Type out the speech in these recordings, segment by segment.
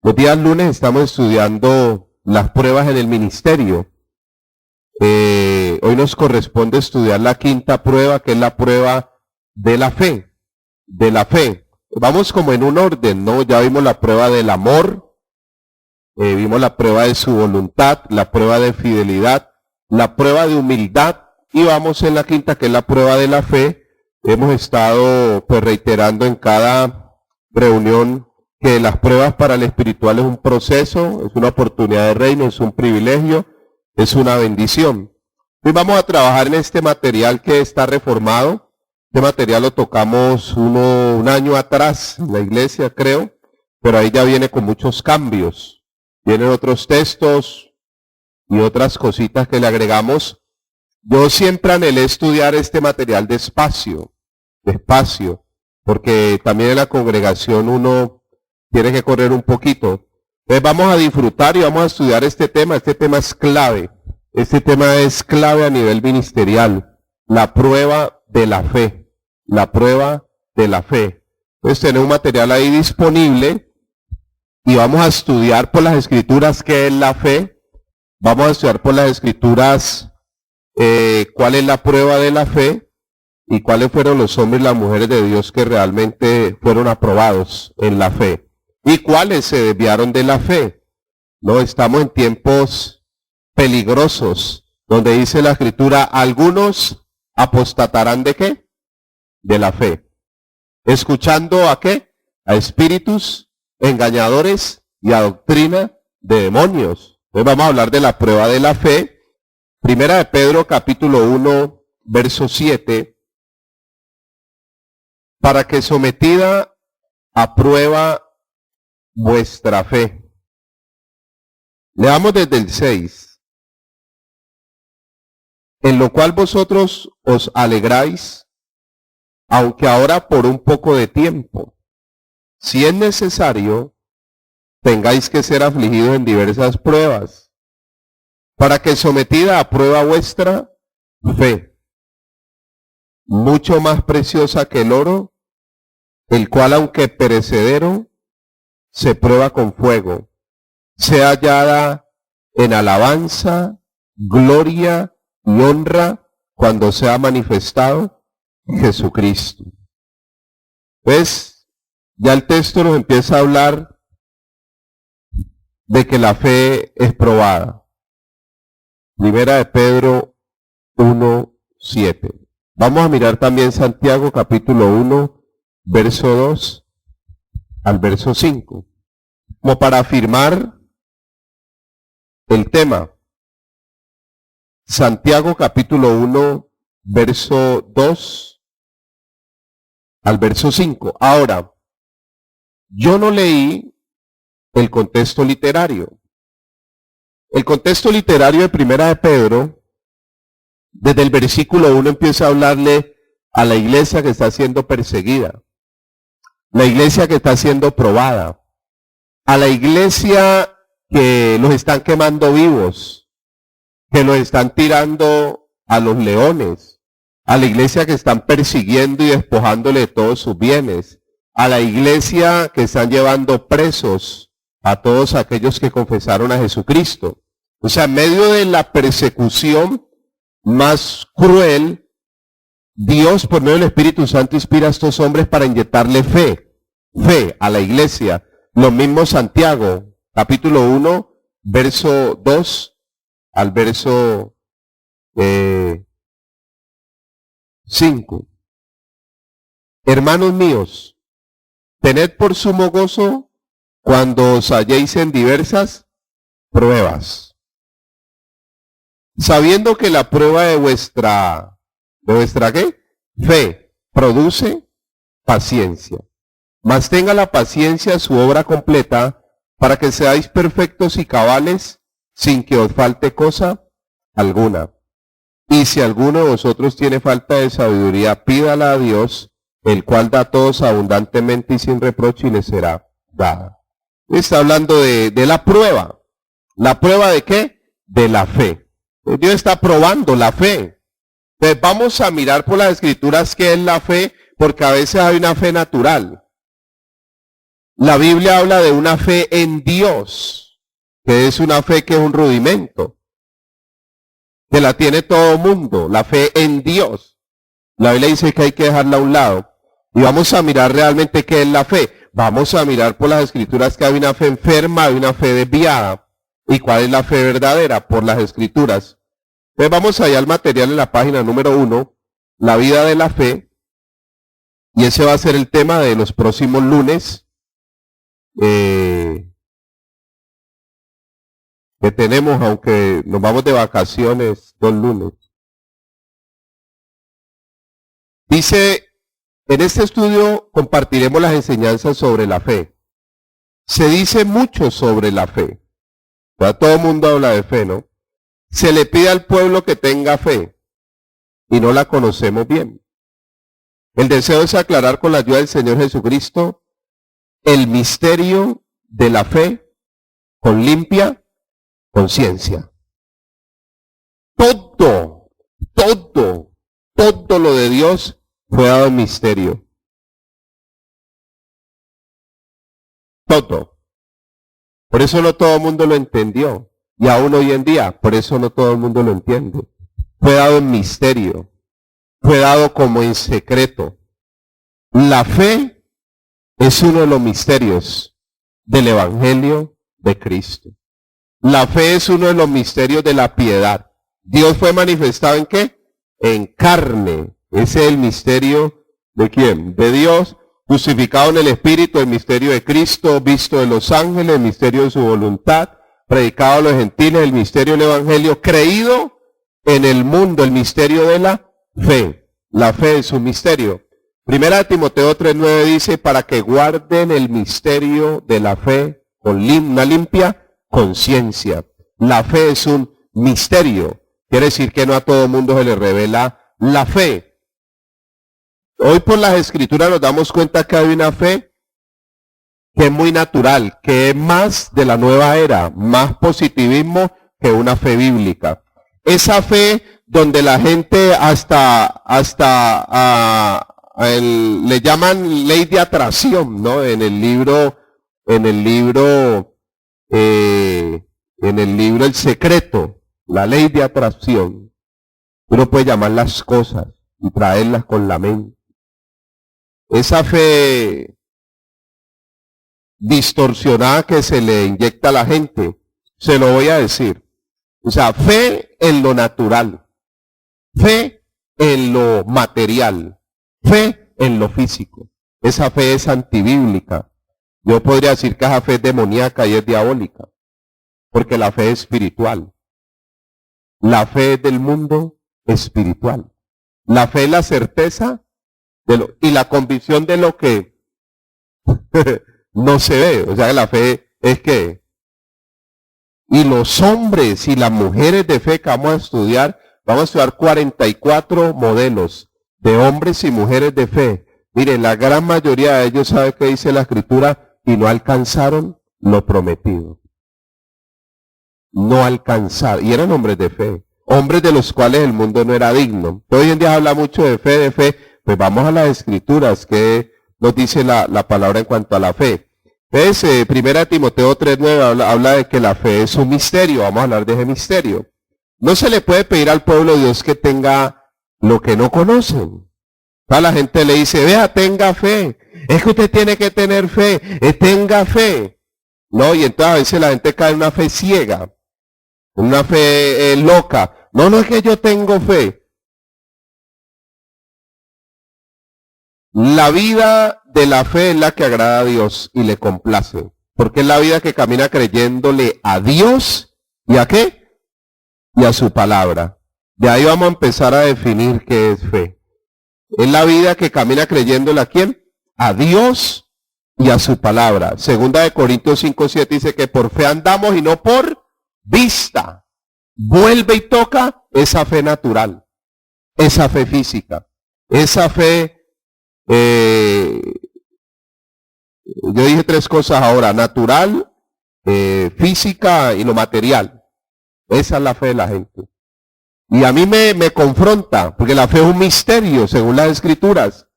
Los días lunes estamos estudiando las pruebas en el ministerio. Hoy nos corresponde estudiar la quinta prueba, que es la prueba de la fe. De la fe. Vamos como en un orden, ¿no? Ya vimos la prueba del amor, vimos la prueba de su voluntad, la prueba de fidelidad, la prueba de humildad, y vamos en la quinta, que es la prueba de la fe. Hemos estado pues reiterando en cada reunión que las pruebas para el espiritual es un proceso, es una oportunidad de reino, es un privilegio, es una bendición. Hoy vamos a trabajar en este material que está reformado. Este material lo tocamos un año atrás en la iglesia, creo, pero ahí ya viene con muchos cambios. Vienen otros textos y otras cositas que le agregamos. Yo siempre anhelé estudiar este material despacio, porque también en la congregación uno tiene que correr un poquito. Entonces vamos a disfrutar y vamos a estudiar este tema. Este tema es clave. Este tema es clave a nivel ministerial. La prueba de la fe. La prueba de la fe. Entonces tenemos un material ahí disponible y vamos a estudiar por las escrituras qué es la fe. Vamos a estudiar por las escrituras cuál es la prueba de la fe y cuáles fueron los hombres y las mujeres de Dios que realmente fueron aprobados en la fe. ¿Y cuáles se desviaron de la fe? No, estamos en tiempos peligrosos, donde dice la escritura, algunos apostatarán ¿de qué? De la fe. ¿Escuchando a qué? A espíritus engañadores y a doctrina de demonios. Entonces vamos a hablar de la prueba de la fe. Primera de Pedro, capítulo 1, verso 7. Para que sometida a prueba vuestra fe. Leamos desde el 6. En lo cual vosotros os alegráis, aunque ahora por un poco de tiempo, si es necesario, tengáis que ser afligidos en diversas pruebas, para que sometida a prueba vuestra fe, mucho más preciosa que el oro, el cual aunque perecedero, se prueba con fuego, sea hallada en alabanza, gloria y honra cuando sea manifestado Jesucristo. Pues ya el texto nos empieza a hablar de que la fe es probada. Primera de Pedro 1:7. Vamos a mirar también Santiago capítulo 1, verso 2 al verso 5. Como para afirmar el tema. Santiago capítulo 1, verso 2 al verso 5. Ahora, yo no leí el contexto literario. El contexto literario de Primera de Pedro, desde el versículo 1 empieza a hablarle a la iglesia que está siendo perseguida, la iglesia que está siendo probada, a la iglesia que los están quemando vivos, que los están tirando a los leones, a la iglesia que están persiguiendo y despojándole de todos sus bienes, a la iglesia que están llevando presos a todos aquellos que confesaron a Jesucristo. O sea, en medio de la persecución más cruel, Dios por medio del Espíritu Santo inspira a estos hombres para inyectarle fe a la iglesia. Lo mismo Santiago, capítulo 1, verso 2 al verso 5. Hermanos míos, tened por sumo gozo cuando os halléis en diversas pruebas, sabiendo que la prueba de vuestra ¿qué? Fe produce paciencia. Mas tenga la paciencia su obra completa, para que seáis perfectos y cabales, sin que os falte cosa alguna. Y si alguno de vosotros tiene falta de sabiduría, pídala a Dios, el cual da a todos abundantemente y sin reproche, y le será dada. Está hablando de la prueba. ¿La prueba de qué? De la fe. Dios está probando la fe. Entonces vamos a mirar por las escrituras qué es la fe, porque a veces hay una fe natural. La Biblia habla de una fe en Dios, que es una fe que es un rudimento, que la tiene todo mundo, la fe en Dios. La Biblia dice que hay que dejarla a un lado. Y vamos a mirar realmente qué es la fe. Vamos a mirar por las escrituras que hay una fe enferma, hay una fe desviada. ¿Y cuál es la fe verdadera? Por las escrituras. Entonces vamos allá al material en la página número 1, la vida de la fe. Y ese va a ser el tema de los próximos lunes. Que tenemos, aunque nos vamos de vacaciones 2 lunes. Dice, en este estudio compartiremos las enseñanzas sobre la fe. Se dice mucho sobre la fe. Todo el mundo habla de fe, ¿no? Se le pide al pueblo que tenga fe y no la conocemos bien. El deseo es aclarar con la ayuda del Señor Jesucristo el misterio de la fe con limpia conciencia. Todo lo de Dios fue dado en misterio. Todo. Por eso no todo el mundo lo entendió. Y aún hoy en día, por eso no todo el mundo lo entiende. Fue dado en misterio. Fue dado como en secreto. La fe es uno de los misterios del Evangelio de Cristo. La fe es uno de los misterios de la piedad. Dios fue manifestado ¿en qué? En carne. Ese es el misterio ¿de quién? De Dios, crucificado en el Espíritu, el misterio de Cristo, visto de los ángeles, el misterio de su voluntad, predicado a los gentiles, el misterio del Evangelio, creído en el mundo, el misterio de la fe. La fe es un misterio. Primera de Timoteo 3:9 dice, para que guarden el misterio de la fe con una limpia conciencia. La fe es un misterio. Quiere decir que no a todo mundo se le revela la fe. Hoy por las escrituras nos damos cuenta que hay una fe que es muy natural, que es más de la nueva era, más positivismo que una fe bíblica. Esa fe donde la gente le llaman ley de atracción, ¿no? En el libro El Secreto, la ley de atracción. Uno puede llamar las cosas y traerlas con la mente. Esa fe distorsionada que se le inyecta a la gente, se lo voy a decir. O sea, fe en lo natural, fe en lo material, fe en lo físico. Esa fe es antibíblica. Yo podría decir que esa fe es demoníaca y es diabólica, porque la fe es espiritual. La fe es del mundo espiritual. La fe es la certeza y la convicción de lo que no se ve. O sea, la fe es que, y los hombres y las mujeres de fe que vamos a estudiar 44 modelos de hombres y mujeres de fe. Miren, la gran mayoría de ellos sabe que dice la Escritura y no alcanzaron lo prometido. No alcanzaron, y eran hombres de fe, hombres de los cuales el mundo no era digno. Hoy en día habla mucho de fe, pues vamos a las Escrituras, que nos dice la palabra en cuanto a la fe. Entonces, primera Timoteo 3:9 habla de que la fe es un misterio. Vamos a hablar de ese misterio. No se le puede pedir al pueblo de Dios que tenga lo que no conocen. A la gente le dice, vea, tenga fe. Es que usted tiene que tener fe. Tenga fe. No, y entonces a veces la gente cae en una fe ciega, una fe loca. No, no es que yo tengo fe. La vida de la fe es la que agrada a Dios y le complace. Porque es la vida que camina creyéndole a Dios y a qué? Y a su palabra. De ahí vamos a empezar a definir qué es fe. Es la vida que camina creyéndole a quién? A Dios y a su palabra. Segunda de Corintios 5:7 dice que por fe andamos y no por vista. Vuelve y toca esa fe natural, esa fe física, esa fe. Yo dije 3 cosas ahora: natural, física y lo material. Esa es la fe de la gente. Y a mí me confronta, porque la fe es un misterio, según las Escrituras.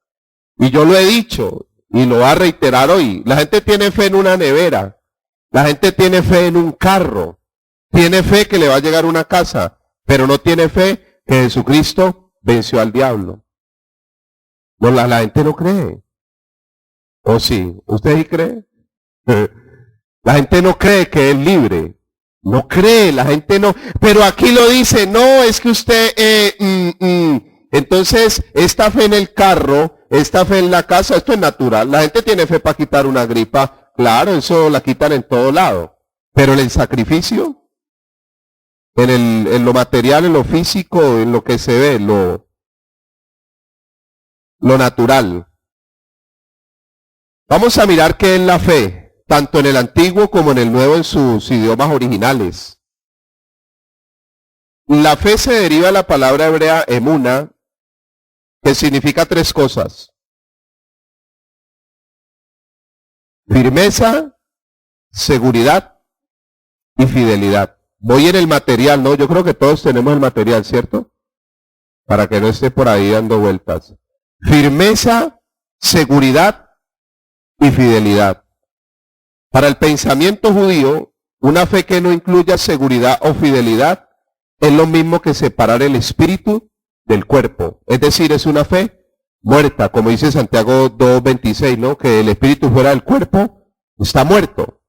Y yo lo he dicho, y lo va a reiterar hoy. La gente tiene fe en una nevera, la gente tiene fe en un carro, tiene fe que le va a llegar una casa, pero no tiene fe que Jesucristo venció al diablo. No, la gente no cree. ¿O sí? ¿Usted sí cree? La gente no cree que es libre. No cree, la gente no. Pero aquí lo dice, no, es que usted, entonces, esta fe en el carro, esta fe en la casa, esto es natural. La gente tiene fe para quitar una gripa. Claro, eso la quitan en todo lado. Pero en el sacrificio, en lo material, en lo físico, en lo que se ve, lo natural. Vamos a mirar qué es la fe, tanto en el Antiguo como en el Nuevo en sus idiomas originales. La fe se deriva de la palabra hebrea emuna, que significa tres cosas: firmeza, seguridad y fidelidad. Voy en el material, ¿no? Yo creo que todos tenemos el material, ¿cierto? Para que no esté por ahí dando vueltas. Firmeza, seguridad y fidelidad. Para el pensamiento judío, una fe que no incluya seguridad o fidelidad es lo mismo que separar el espíritu del cuerpo. Es decir, es una fe muerta, como dice Santiago 2:26, ¿no? Que el espíritu fuera del cuerpo está muerto.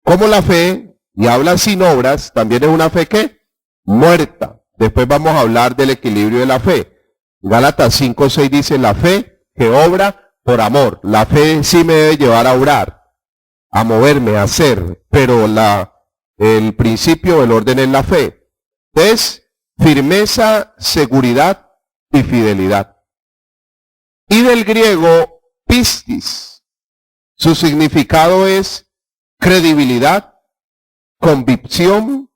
Como la fe, y habla sin obras, también es una fe que muerta. Después vamos a hablar del equilibrio de la fe. Gálatas 5:6 dice, la fe que obra por amor. La fe sí me debe llevar a orar, a moverme, a hacer, pero el principio, el orden es la fe. Es firmeza, seguridad y fidelidad. Y del griego pistis, su significado es credibilidad, convicción,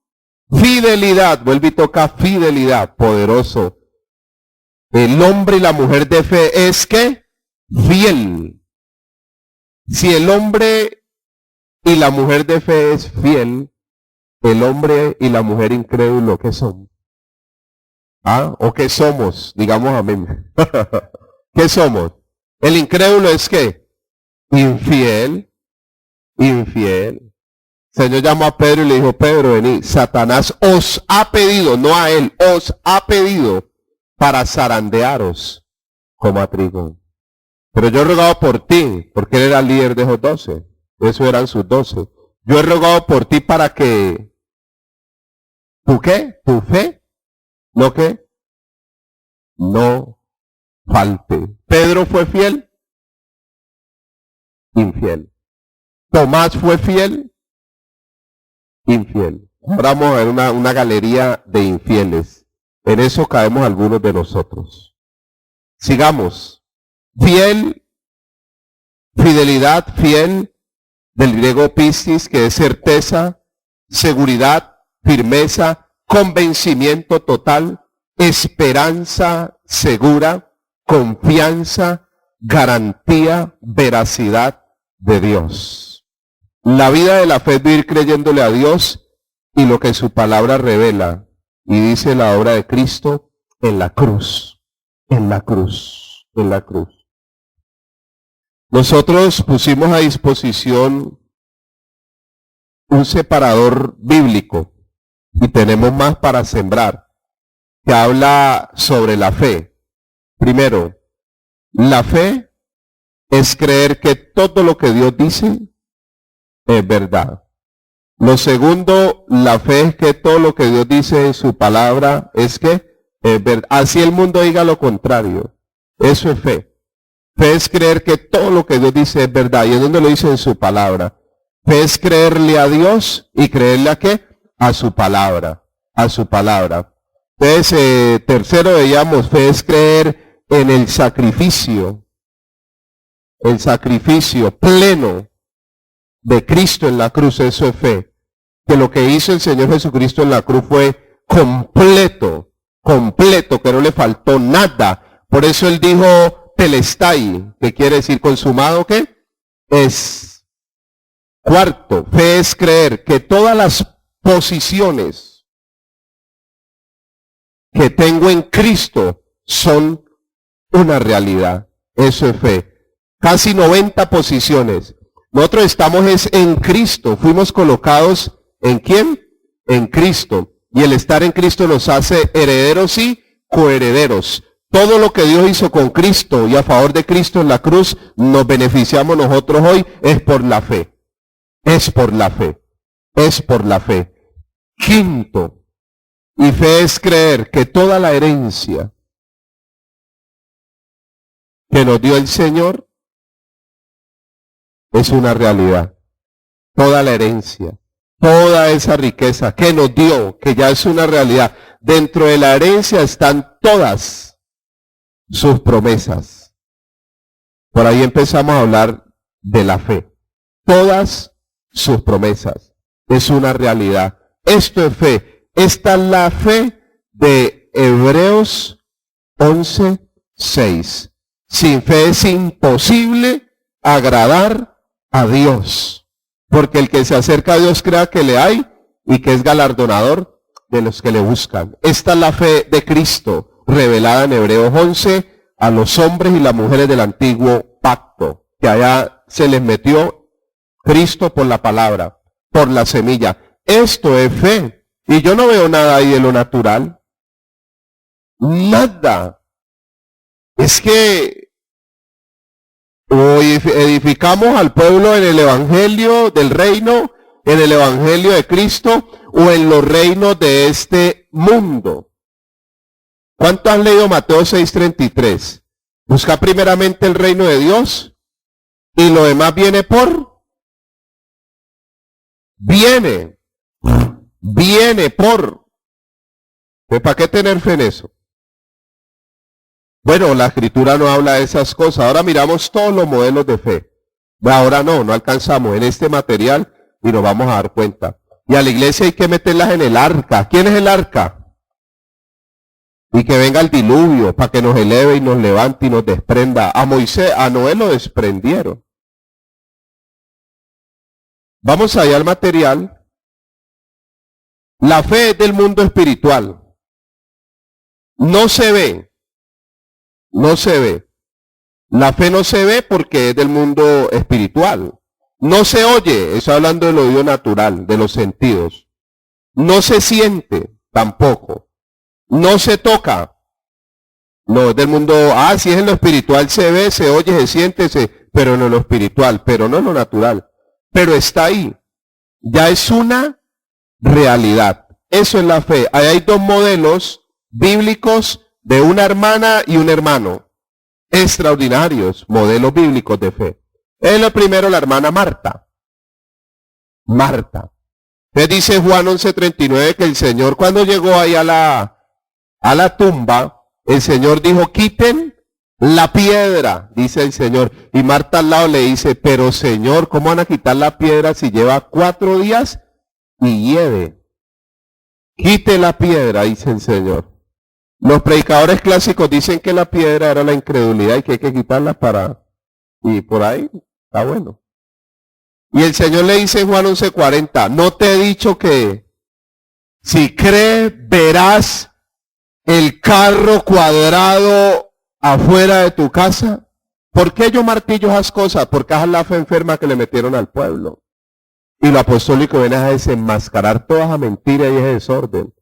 fidelidad. Vuelve y toca fidelidad, poderoso. El hombre y la mujer de fe es que fiel. Si el hombre y la mujer de fe es fiel, el hombre y la mujer incrédulo, ¿qué son? ¿Ah? ¿O qué somos? Digamos amén. ¿Qué somos? El incrédulo es ¿qué? Infiel. Infiel. El Señor llamó a Pedro y le dijo, Pedro, vení, Satanás os ha pedido, no a él, os ha pedido para zarandearos como a trigo. Pero yo he rogado por ti, porque él era el líder de esos 12. Esos eran sus 12. Yo he rogado por ti para que, ¿tu qué? ¿Tu fe? ¿No qué? No falte. ¿Pedro fue fiel? Infiel. ¿Tomás fue fiel? Infiel. Ahora vamos a ver una galería de infieles. En eso caemos algunos de nosotros. Sigamos. Fiel, fidelidad, fiel, del griego pistis, que es certeza, seguridad, firmeza, convencimiento total, esperanza segura, confianza, garantía, veracidad de Dios. La vida de la fe es vivir creyéndole a Dios y lo que su palabra revela. Y dice la obra de Cristo en la cruz, en la cruz, en la cruz. Nosotros pusimos a disposición un separador bíblico y tenemos más para sembrar, que habla sobre la fe. Primero, la fe es creer que todo lo que Dios dice es verdad. Lo segundo, la fe es que todo lo que Dios dice en su palabra es que es verdad. Así el mundo diga lo contrario. Eso es fe. Fe es creer que todo lo que Dios dice es verdad. ¿Y en dónde lo dice? En su palabra. Fe es creerle a Dios y creerle a qué? A su palabra. A su palabra. Entonces, tercero veíamos, fe es creer en el sacrificio. El sacrificio pleno de Cristo en la cruz. Eso es fe. Que lo que hizo el Señor Jesucristo en la cruz fue completo. Completo, que no le faltó nada. Por eso Él dijo telestai, que quiere decir consumado, ¿qué? Es. Cuarto, fe es creer que todas las posiciones que tengo en Cristo son una realidad. Eso es fe. casi 90 posiciones. Nosotros estamos es en Cristo, fuimos colocados ¿en quién? En Cristo. Y el estar en Cristo nos hace herederos y coherederos. Todo lo que Dios hizo con Cristo y a favor de Cristo en la cruz, nos beneficiamos nosotros hoy, es por la fe. Es por la fe. Es por la fe. Quinto, y fe es creer que toda la herencia que nos dio el Señor es una realidad. Toda la herencia, toda esa riqueza que nos dio, que ya es una realidad. Dentro de la herencia están todas sus promesas. Por ahí empezamos a hablar de la fe. Todas sus promesas. Es una realidad. Esto es fe. Esta es la fe de Hebreos 11:6. Sin fe es imposible agradar a Dios. Porque el que se acerca a Dios crea que le hay y que es galardonador de los que le buscan. Esta es la fe de Cristo, revelada en Hebreos 11 a los hombres y las mujeres del antiguo pacto, que allá se les metió Cristo por la palabra, por la semilla. Esto es fe. Y yo no veo nada ahí de lo natural. Nada. Es que o edificamos al pueblo en el evangelio del reino, en el evangelio de Cristo, o en los reinos de este mundo. ¿Cuánto han leído Mateo 6:33? Busca primeramente el reino de Dios y lo demás viene por. Viene por. ¿Para qué tener fe en eso? Bueno, la escritura no habla de esas cosas. Ahora miramos todos los modelos de fe. Ahora no alcanzamos en este material y nos vamos a dar cuenta. Y a la iglesia hay que meterlas en el arca. ¿Quién es el arca? Y que venga el diluvio para que nos eleve y nos levante y nos desprenda. A Moisés, a Noé lo desprendieron. Vamos allá al material. La fe es del mundo espiritual. No se ve. No se ve. La fe no se ve porque es del mundo espiritual. No se oye, estoy hablando del oído natural, de los sentidos. No se siente tampoco. No se toca. No, es del mundo, si es en lo espiritual se ve, se oye, se siente, pero no en lo espiritual, pero no en lo natural. Pero está ahí. Ya es una realidad. Eso es la fe. Ahí hay dos modelos bíblicos de una hermana y un hermano. Extraordinarios modelos bíblicos de fe. Es lo primero la hermana Marta. Marta. Entonces dice Juan 11:39 que el Señor cuando llegó ahí a la tumba, el Señor dijo, quiten la piedra, dice el Señor. Y Marta al lado le dice, pero Señor, ¿cómo van a quitar la piedra si lleva 4 días y hiede? Quite la piedra, dice el Señor. Los predicadores clásicos dicen que la piedra era la incredulidad y que hay que quitarla y por ahí está bueno. Y el Señor le dice en Juan 11:40, ¿no te he dicho que si crees verás el carro cuadrado afuera de tu casa? ¿Por qué yo martillo esas cosas? Porque es la fe enferma que le metieron al pueblo. Y lo apostólico viene a desenmascarar toda esa mentira y ese desorden.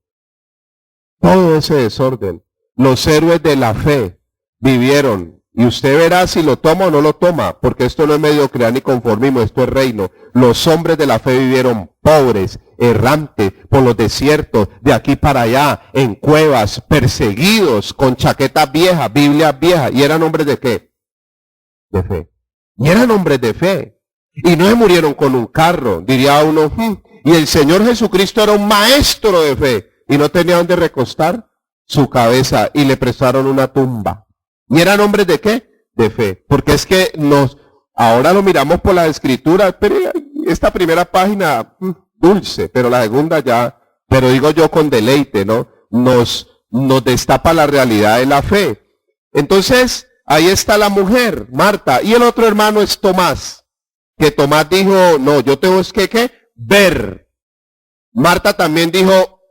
Todo ese desorden. Los héroes de la fe vivieron. Y usted verá si lo toma o no lo toma, porque esto no es mediocridad ni conformismo, esto es reino. Los hombres de la fe vivieron pobres, errantes, por los desiertos, de aquí para allá, en cuevas, perseguidos, con chaquetas viejas, Biblias viejas. ¿Y eran hombres de qué? De fe. Y eran hombres de fe. Y no se murieron con un carro, diría uno. Y el Señor Jesucristo era un maestro de fe. Y no tenía donde recostar su cabeza. Y le prestaron una tumba. ¿Y eran hombres de qué? De fe. Porque es que ahora lo miramos por la escritura, pero esta primera página, dulce, pero la segunda ya, pero digo yo con deleite, ¿no? Nos destapa la realidad de la fe. Entonces, ahí está la mujer, Marta, y el otro hermano es Tomás, que Tomás dijo, no, yo tengo es que, ¿qué? Ver. Marta también dijo,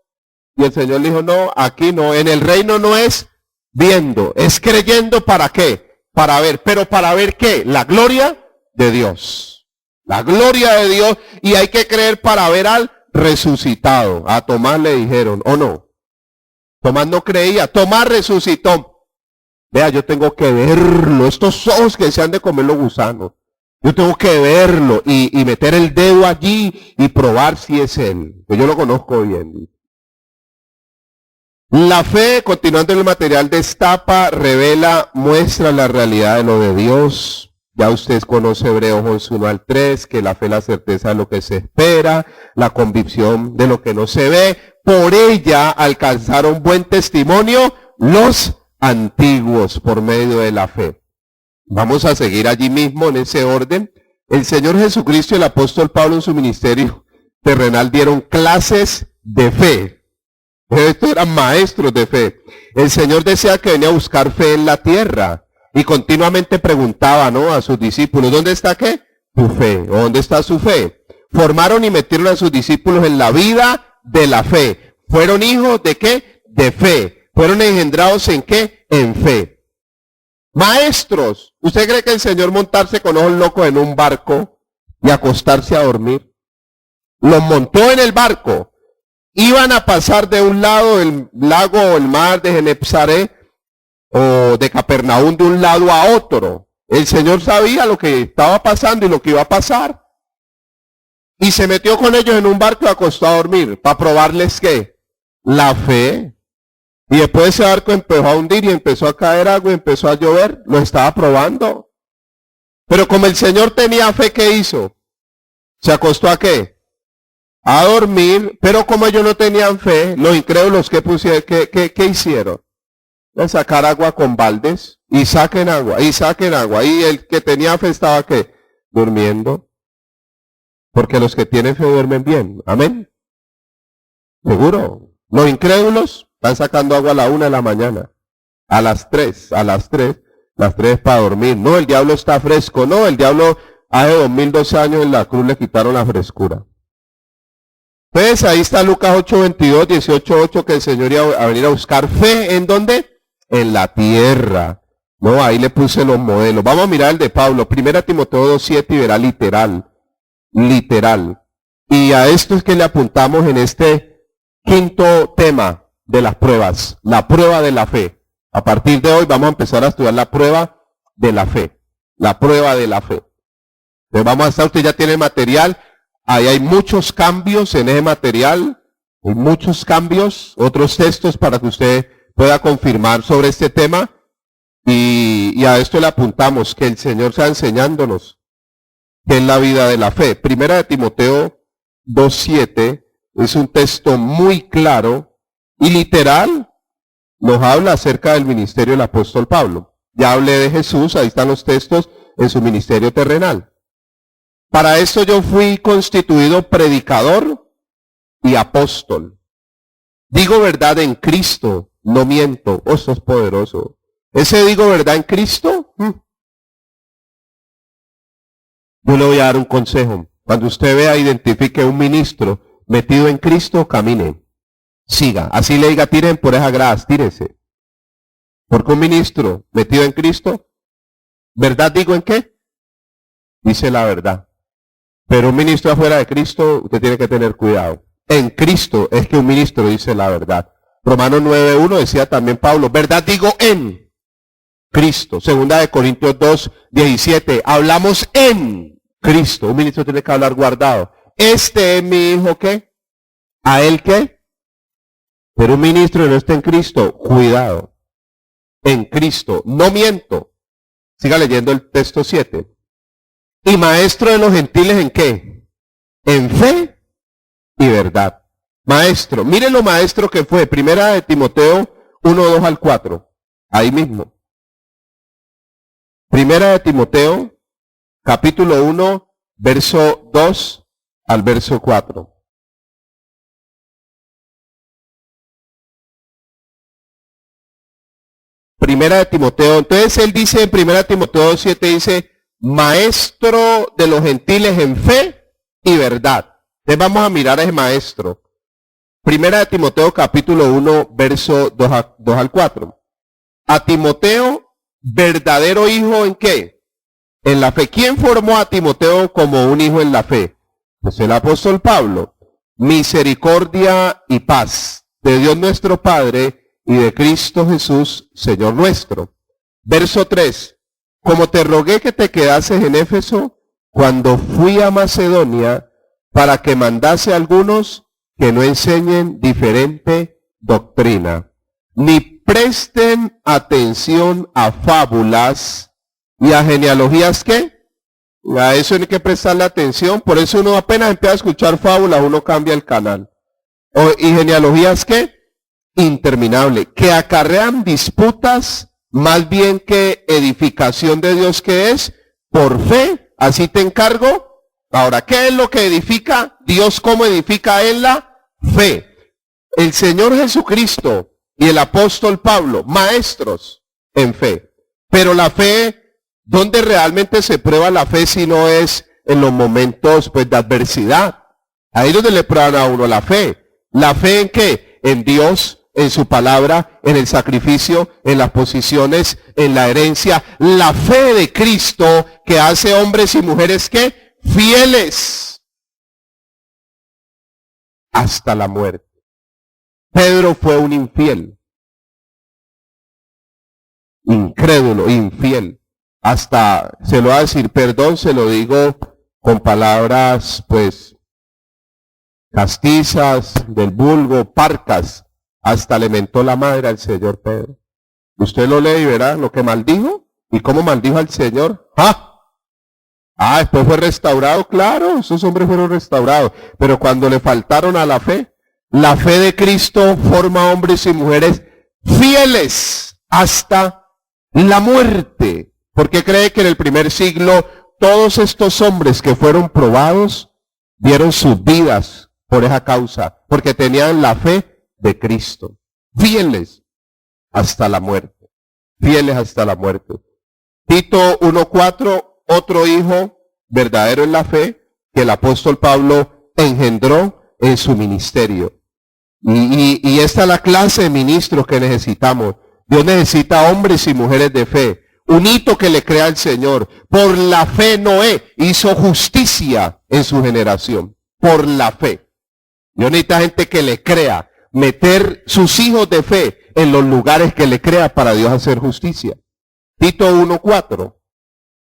y el Señor dijo, no, aquí no, en el reino no es viendo, es creyendo. ¿Para qué? Para ver. ¿Pero para ver qué? La gloria de Dios. La gloria de Dios. Y hay que creer para ver al resucitado. A Tomás le dijeron, ¿o no? Tomás no creía. Tomás resucitó. Vea, yo tengo que verlo. Estos ojos que se han de comer los gusanos. Yo tengo que verlo y meter el dedo allí y probar si es él. Que yo lo conozco bien. La fe, continuando en el material, destapa, revela, muestra la realidad de lo de Dios. Ya usted conoce Hebreos 11, 1 al 3, que la fe es la certeza de lo que se espera, la convicción de lo que no se ve. Por ella alcanzaron buen testimonio los antiguos por medio de la fe. Vamos a seguir allí mismo en ese orden. El Señor Jesucristo y el apóstol Pablo en su ministerio terrenal dieron clases de fe. Estos eran maestros de fe. El Señor decía que venía a buscar fe en la tierra y continuamente preguntaba, ¿no?, a sus discípulos, ¿dónde está qué? Tu fe. ¿O dónde está su fe? Formaron y metieron a sus discípulos en la vida de la fe. ¿Fueron hijos de qué? De fe. ¿Fueron engendrados en qué? En fe. Maestros, ¿usted cree que el Señor montarse con ojos locos en un barco y acostarse a dormir? Los montó en el barco. Iban a pasar de un lado el lago o el mar de Genepsaré o de Capernaum de un lado a otro. El Señor sabía lo que estaba pasando y lo que iba a pasar. Y se metió con ellos en un barco y acostó a dormir para probarles ¿qué? La fe. Y después ese barco empezó a hundir y empezó a caer agua y empezó a llover. Lo estaba probando. Pero como el Señor tenía fe, ¿qué hizo? ¿Se acostó a qué? A dormir, pero como ellos no tenían fe, los incrédulos ¿qué hicieron? A sacar agua con baldes, y saquen agua, y el que tenía fe estaba ¿qué? Durmiendo. Porque los que tienen fe duermen bien, amén. Seguro. Los incrédulos están sacando agua a la 1 de la mañana, a las 3 para dormir. No, el diablo está fresco, no, el diablo hace 2012 años en la cruz le quitaron la frescura. Pues ahí está Lucas 8:22, 18:8, que el Señor iba a venir a buscar fe. ¿En dónde? En la tierra. No, ahí le puse los modelos. Vamos a mirar el de Pablo. 1 Timoteo 2:7 y verá literal. Literal. Y a esto es que le apuntamos en este quinto tema de las pruebas. La prueba de la fe. A partir de hoy vamos a empezar a estudiar la prueba de la fe. La prueba de la fe. Entonces vamos a estar, usted ya tiene material. Ahí hay muchos cambios en ese material, hay muchos cambios, otros textos para que usted pueda confirmar sobre este tema. Y a esto le apuntamos, que el Señor sea enseñándonos qué es la vida de la fe. 1 Timoteo 2:7 es un texto muy claro y literal, nos habla acerca del ministerio del apóstol Pablo. Ya hablé de Jesús, ahí están los textos en su ministerio terrenal. Para esto yo fui constituido predicador y apóstol. Digo verdad en Cristo, no miento. Oh, eso es poderoso. Ese digo verdad en Cristo. Yo le voy a dar un consejo. Cuando usted vea, identifique un ministro metido en Cristo, camine. Siga. Así le diga, tiren por esa grada, tírese. Porque un ministro metido en Cristo, ¿verdad digo en qué? Dice la verdad. Pero un ministro afuera de Cristo, usted tiene que tener cuidado. En Cristo es que un ministro dice la verdad. Romanos 9:1 decía también Pablo, verdad digo en Cristo. 2 Corintios 2:17, hablamos en Cristo. Un ministro tiene que hablar guardado. Este es mi hijo, ¿qué? ¿A él qué? Pero un ministro que no está en Cristo, cuidado. En Cristo, no miento. Siga leyendo el texto 7. Y maestro de los gentiles ¿en qué? En fe y verdad. Maestro, mire lo maestro que fue. 1 Timoteo 1:2 al 4. Ahí mismo. 1 Timoteo, capítulo 1, verso 2 al verso 4. Primera de Timoteo, entonces él dice en 1 Timoteo 7, dice, maestro de los gentiles en fe y verdad. Entonces vamos a mirar a ese maestro. 1 Timoteo capítulo 1, verso 2 al 4. A Timoteo, verdadero hijo ¿en qué? En la fe. ¿Quién formó a Timoteo como un hijo en la fe? Pues el apóstol Pablo. Misericordia y paz de Dios nuestro Padre y de Cristo Jesús, Señor nuestro. Verso 3. Como te rogué que te quedases en Éfeso cuando fui a Macedonia para que mandase a algunos que no enseñen diferente doctrina, ni presten atención a fábulas y a genealogías ¿qué? A eso hay que prestarle atención, por eso uno apenas empieza a escuchar fábulas, uno cambia el canal. ¿Y genealogías qué? Interminable, que acarrean disputas más bien que edificación de Dios que es por fe, así te encargo. Ahora, ¿qué es lo que edifica? Dios cómo edifica en la fe. El Señor Jesucristo y el apóstol Pablo, maestros en fe. Pero la fe, ¿dónde realmente se prueba la fe si no es en los momentos pues, de adversidad? Ahí es donde le prueban a uno la fe. ¿La fe en qué? En Dios, en su palabra, en el sacrificio, en las posiciones, en la herencia. La fe de Cristo que hace hombres y mujeres ¿qué? Fieles hasta la muerte. Pedro fue un infiel, incrédulo, infiel. Hasta, se lo va a decir, perdón, se lo digo con palabras, pues, castizas, del vulgo, parcas. Hasta le mentó la madre al Señor Pedro. Usted lo lee y verá lo que maldijo. ¿Y cómo maldijo al Señor? ¡Ah! Después fue restaurado, claro, esos hombres fueron restaurados. Pero cuando le faltaron a la fe de Cristo forma hombres y mujeres fieles hasta la muerte. ¿Por qué cree que en el primer siglo todos estos hombres que fueron probados dieron sus vidas por esa causa? Porque tenían la fe de Cristo. Fieles hasta la muerte. Fieles hasta la muerte. Tito 1:4, otro hijo verdadero en la fe que el apóstol Pablo engendró en su ministerio. Y esta es la clase de ministros que necesitamos. Dios necesita hombres y mujeres de fe. Un hito que le crea al Señor. Por la fe Noé hizo justicia en su generación. Por la fe. Dios necesita gente que le crea. Meter sus hijos de fe en los lugares que le crea para Dios hacer justicia. Tito 1:4.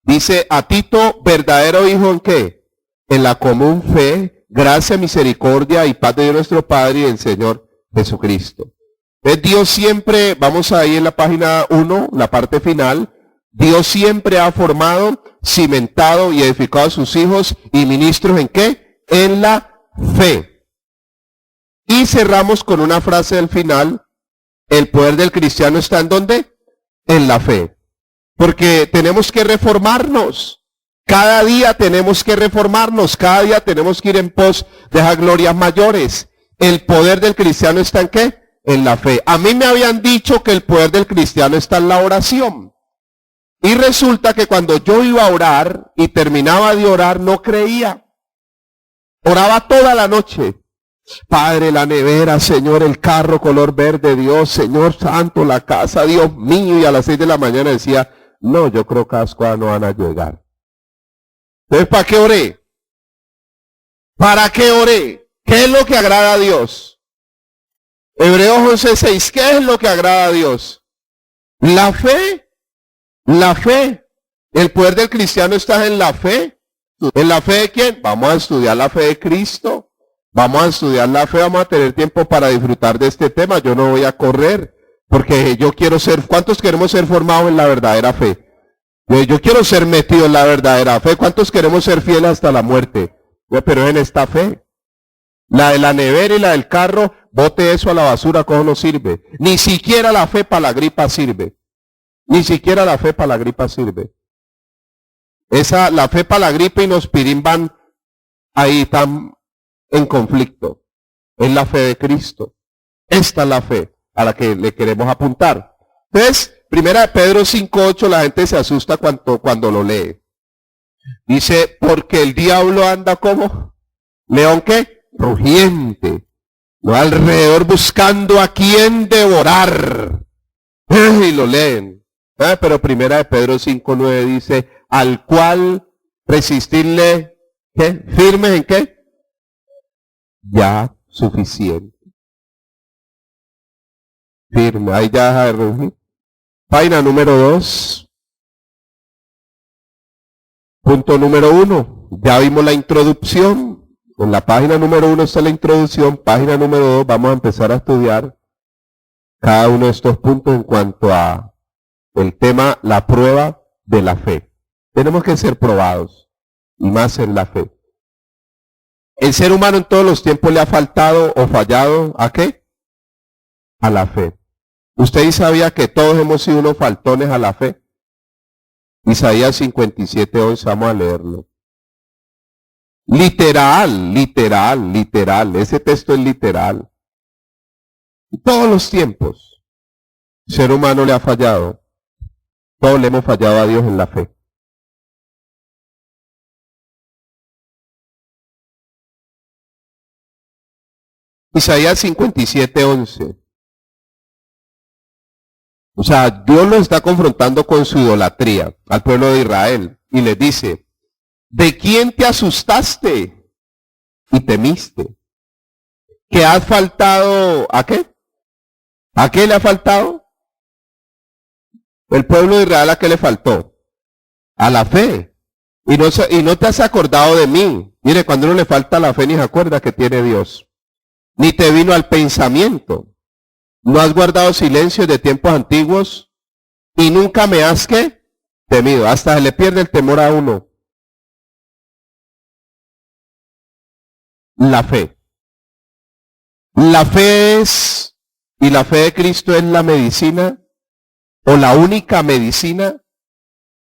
Dice a Tito, verdadero hijo en qué? En la común fe, gracia, misericordia y paz de Dios nuestro Padre y del Señor Jesucristo. Es Dios siempre, vamos ahí en la página 1, la parte final, Dios siempre ha formado, cimentado y edificado a sus hijos y ministros en qué? En la fe. Y cerramos con una frase del final, el poder del cristiano está ¿en dónde? En la fe. Porque tenemos que reformarnos. Cada día tenemos que reformarnos. Cada día tenemos que ir en pos de esas glorias mayores. El poder del cristiano está ¿en qué? En la fe. A mí me habían dicho que el poder del cristiano está en la oración. Y resulta que cuando yo iba a orar y terminaba de orar, no creía. Oraba toda la noche. Padre, la nevera, Señor, el carro color verde, Dios, Señor santo, la casa, Dios mío. Y a las 6 de la mañana decía, no, yo creo que a las cosas no van a llegar. Entonces, ¿para qué oré? ¿Para qué oré? ¿Qué es lo que agrada a Dios? Hebreos 11:6, ¿qué es lo que agrada a Dios? La fe. La fe. El poder del cristiano está en la fe. ¿En la fe de quién? Vamos a estudiar la fe de Cristo. Vamos a estudiar la fe, vamos a tener tiempo para disfrutar de este tema. Yo no voy a correr, porque yo quiero ser, ¿cuántos queremos ser formados en la verdadera fe? Yo quiero ser metido en la verdadera fe. ¿Cuántos queremos ser fieles hasta la muerte? Pero en esta fe. La de la nevera y la del carro, bote eso a la basura, ¿cómo no sirve? Ni siquiera la fe para la gripa sirve. Ni siquiera la fe para la gripa sirve. La fe para la gripa y los pirín van ahí tan en conflicto. Es la fe de Cristo. Esta es la fe a la que le queremos apuntar. Entonces, primera de Pedro 5:8, la gente se asusta cuando lo lee. Dice, porque el diablo anda como león ¿qué? Rugiente. No alrededor buscando a quien devorar. Y lo leen. Pero primera de Pedro 5:9 dice, al cual resistirle, ¿qué? ¿Firmes en qué? Ya suficiente. Firme, ahí ya deja de reunir. Página número 2. Punto número 1. Ya vimos la introducción. En la página número 1 está la introducción. Página número 2 vamos a empezar a estudiar cada uno de estos puntos en cuanto a el tema, la prueba de la fe. Tenemos que ser probados, y más en la fe. El ser humano en todos los tiempos le ha faltado o fallado, ¿a qué? A la fe. ¿Usted sabía que todos hemos sido unos faltones a la fe? Isaías 57:11, vamos a leerlo. Literal, literal, literal. Ese texto es literal. En todos los tiempos, el ser humano le ha fallado. Todos le hemos fallado a Dios en la fe. Isaías 57:11. O sea, Dios lo está confrontando con su idolatría al pueblo de Israel y les dice, ¿de quién te asustaste y temiste? ¿Que has faltado a qué? ¿A qué le ha faltado? El pueblo de Israel, ¿a qué le faltó? A la fe. Y no te has acordado de mí. Mire, cuando uno le falta la fe ni se acuerda que tiene Dios. Ni te vino al pensamiento. No has guardado silencio de tiempos antiguos y nunca me has ¿qué? Temido. Hasta se le pierde el temor a uno. La fe. La fe es, y la fe de Cristo es la medicina, o la única medicina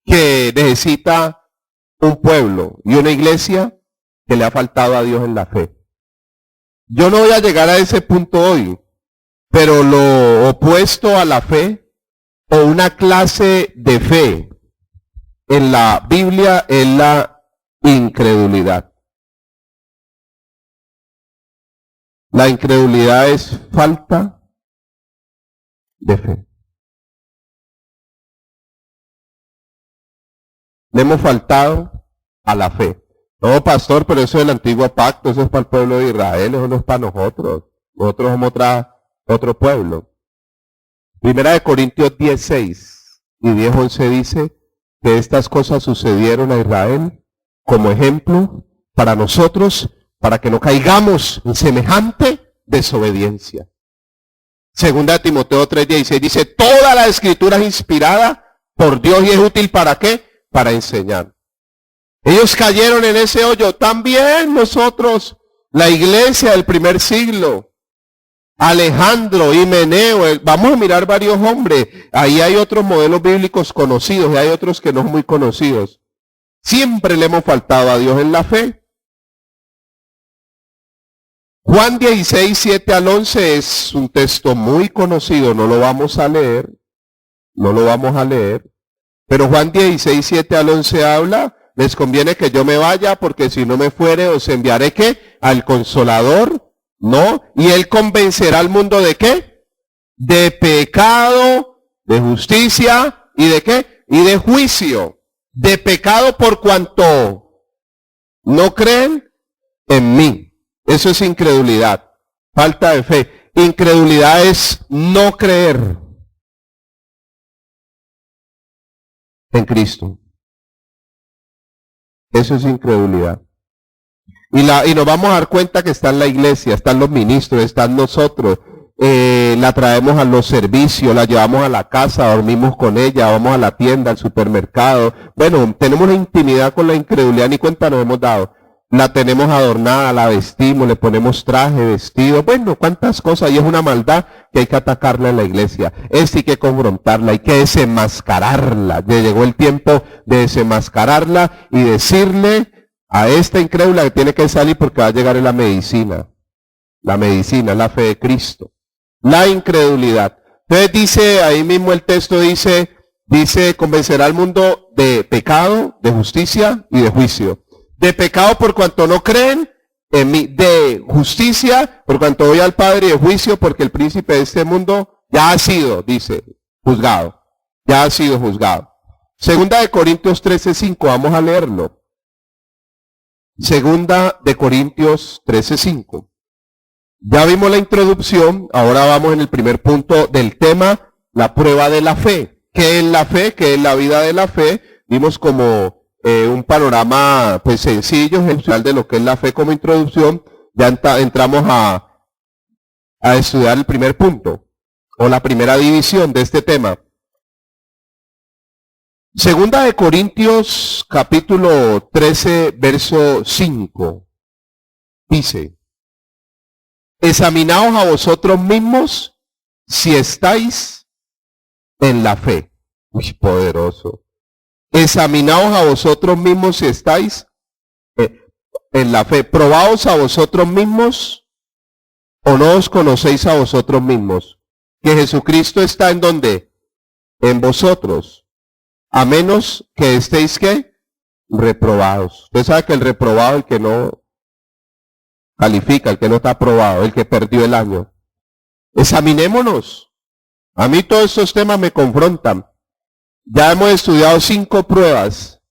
que necesita un pueblo y una iglesia que le ha faltado a Dios en la fe. Yo no voy a llegar a ese punto hoy, pero lo opuesto a la fe, o una clase de fe en la Biblia, es la incredulidad. La incredulidad es falta de fe. Le hemos faltado a la fe. No, pastor, pero eso es el antiguo pacto, eso es para el pueblo de Israel, eso no es para nosotros. Nosotros somos otro pueblo. Primera de Corintios 10:6 y 10:11 dice que estas cosas sucedieron a Israel como ejemplo para nosotros, para que no caigamos en semejante desobediencia. Segunda de Timoteo 3:16 dice, toda la escritura es inspirada por Dios y es útil ¿para qué? Para enseñar. Ellos cayeron en ese hoyo, también nosotros, la iglesia del primer siglo, Alejandro, Himeneo, vamos a mirar varios hombres, ahí hay otros modelos bíblicos conocidos y hay otros que no son muy conocidos. Siempre le hemos faltado a Dios en la fe. Juan 16:7-11 es un texto muy conocido, no lo vamos a leer, pero Juan 16:7-11 habla, les conviene que yo me vaya, porque si no me fuere, os enviaré ¿qué? Al Consolador, ¿no? Y él convencerá al mundo ¿de qué? De pecado, de justicia, ¿y de qué? Y de juicio. De pecado por cuanto no creen en mí. Eso es incredulidad, falta de fe. Incredulidad es no creer en Cristo. Eso es incredulidad. Y nos vamos a dar cuenta que está en la iglesia, están los ministros, están nosotros. La traemos a los servicios, la llevamos a la casa, dormimos con ella, vamos a la tienda, al supermercado. Bueno, tenemos una intimidad con la incredulidad, ni cuenta nos hemos dado. La tenemos adornada, la vestimos, le ponemos traje, vestido, bueno, cuántas cosas, y es una maldad que hay que atacarla en la iglesia. Hay que confrontarla, hay que desenmascararla. Ya llegó el tiempo de desenmascararla y decirle a esta incrédula que tiene que salir porque va a llegar en la medicina, la fe de Cristo. La incredulidad. Entonces dice, ahí mismo el texto dice, convencerá al mundo de pecado, de justicia y de juicio. De pecado por cuanto no creen en mí, de justicia por cuanto voy al Padre, y de juicio porque el príncipe de este mundo ya ha sido, dice, juzgado. Ya ha sido juzgado. Segunda de Corintios 13:5, vamos a leerlo. Segunda de Corintios 13:5. Ya vimos la introducción, ahora vamos en el primer punto del tema, la prueba de la fe. ¿Qué es la fe? ¿Qué es la vida de la fe? Vimos como un panorama pues sencillo, general de lo que es la fe como introducción. Ya entramos a estudiar el primer punto, o la primera división de este tema. Segunda de Corintios, capítulo 13, verso 5, dice: examinaos a vosotros mismos si estáis en la fe. Uy, poderoso. Examinaos a vosotros mismos si estáis en la fe. Probaos a vosotros mismos, o no os conocéis a vosotros mismos, que Jesucristo está en donde, en vosotros, a menos que estéis ¿qué? Reprobados. Usted sabe que el reprobado, el que no califica, el que no está aprobado, el que perdió el año. Examinémonos. A mí todos estos temas me confrontan. Ya hemos estudiado 5 pruebas.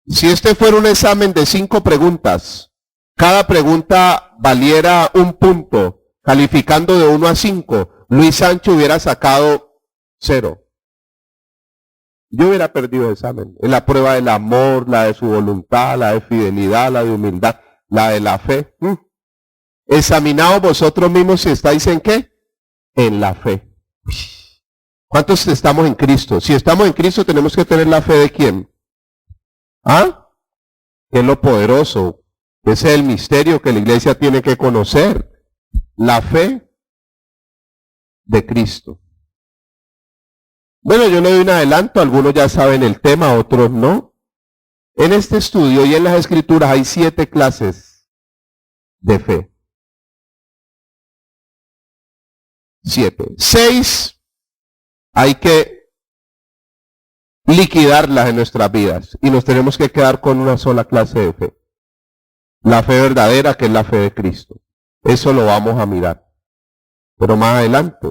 Si este fuera un examen de 5 preguntas, cada pregunta valiera un punto, calificando de 1 a 5, Luis Sancho hubiera sacado 0. Yo hubiera perdido el examen. Es la prueba del amor, la de su voluntad, la de fidelidad, la de humildad, la de la fe. Examinaos vosotros mismos si estáis en qué. En la fe. ¿Cuántos estamos en Cristo? Si estamos en Cristo tenemos que tener la fe de quién. ¿Ah? Que es lo poderoso. Ese es el misterio que la iglesia tiene que conocer. La fe de Cristo. Bueno, yo le doy un adelanto, algunos ya saben el tema, otros no. En este estudio y en las escrituras hay 7 clases de fe. 7. 6 hay que liquidarlas en nuestras vidas y nos tenemos que quedar con una sola clase de fe. La fe verdadera, que es la fe de Cristo. Eso lo vamos a mirar. Pero más adelante.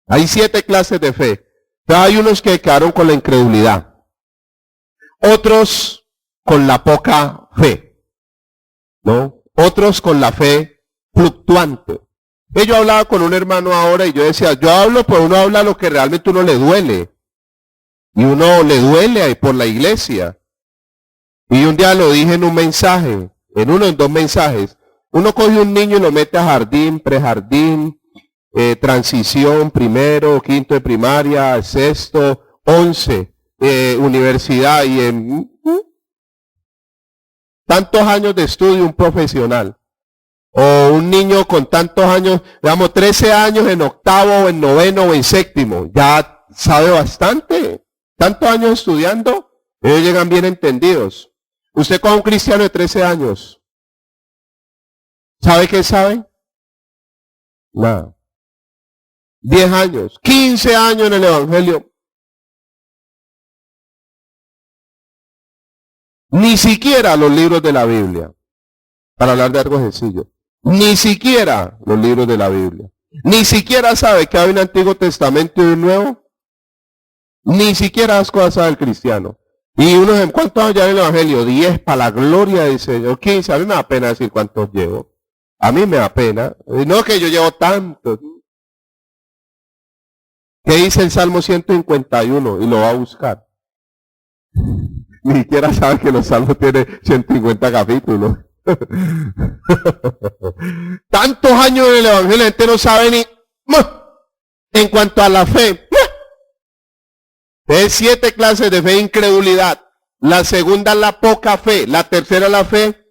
Hay 7 clases de fe. Pero hay unos que quedaron con la incredulidad. Otros con la poca fe. ¿No? Otros con la fe fluctuante. Yo hablaba con un hermano ahora y yo decía, yo hablo, pero uno habla lo que realmente uno le duele. Y uno le duele por la iglesia. Y un día lo dije en un mensaje, en 2 mensajes. Uno coge un niño y lo mete a jardín, prejardín, transición, primero, quinto de primaria, sexto, 11, universidad, y en tantos años de estudio un profesional. O un niño con tantos años, digamos 13 años en octavo, o en noveno, o en séptimo, ya sabe bastante. Tantos años estudiando, ellos llegan bien entendidos. Usted con un cristiano de 13 años, ¿sabe qué sabe? Nada. 10 años, 15 años en el Evangelio. Ni siquiera los libros de la Biblia. Para hablar de algo sencillo. Ni siquiera los libros de la Biblia. Ni siquiera sabe que hay un Antiguo Testamento y un Nuevo. Ni siquiera las cosas sabe el cristiano. Y unos en cuántos años ya en el Evangelio, 10 para la gloria del Señor, 15. A mí me da pena decir cuántos llevo. A mí me da pena. No que yo llevo tantos. ¿Qué dice el Salmo 151? Y lo va a buscar. Ni siquiera sabe que los Salmos tienen 150 capítulos. Tantos años en el Evangelio, la gente no sabe ni en cuanto a la fe. Hay 7 clases de fe: incredulidad. La segunda, la poca fe. La tercera, la fe.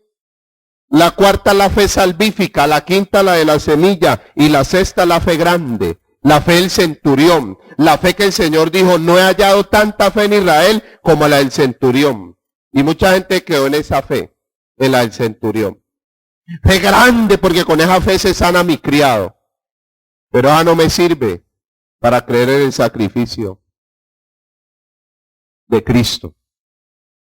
La cuarta, la fe salvífica. La quinta, la de la semilla. Y la sexta, la fe grande. La fe del centurión. La fe que el Señor dijo, no he hallado tanta fe en Israel como la del centurión. Y mucha gente quedó en esa fe, en la del centurión. Fe grande, porque con esa fe se sana mi criado. Pero esa no me sirve para creer en el sacrificio de Cristo.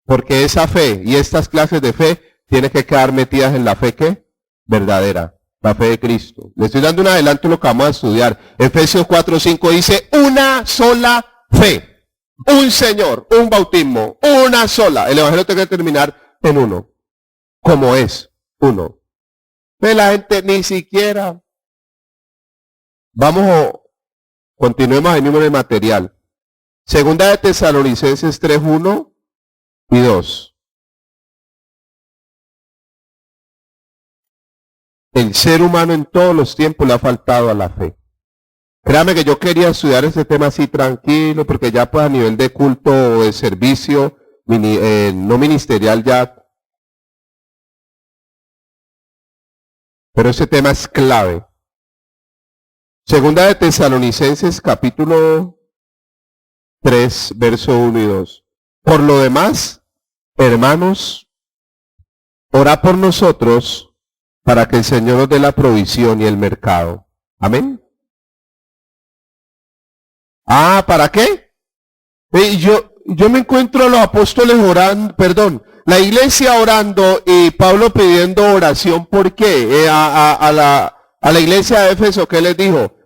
Porque esa fe y estas clases de fe tienen que quedar metidas en la fe ¿qué? Verdadera. La fe de Cristo. Le estoy dando un adelanto de lo que vamos a estudiar. Efesios 4:5 dice, una sola fe. un Señor, un bautismo, una sola. El evangelio tiene que terminar en uno, como es, uno. Pero la gente ni siquiera. Continuemos ahí mismo en el material. Segunda de Tesalonicenses 3, 1 y 2. El ser humano en todos los tiempos le ha faltado a la fe. Créame que yo quería estudiar ese tema así tranquilo, porque ya pues a nivel de culto o de servicio, no ministerial ya. Pero ese tema es clave. Segunda de Tesalonicenses capítulo 3, verso 1 y 2. Por lo demás, hermanos, orad por nosotros para que el Señor nos dé la provisión y el mercado. Amén. ¿Para qué? Yo me encuentro a los apóstoles orando, la iglesia orando y Pablo pidiendo oración. ¿Por qué? A la iglesia de Éfeso, ¿qué les dijo?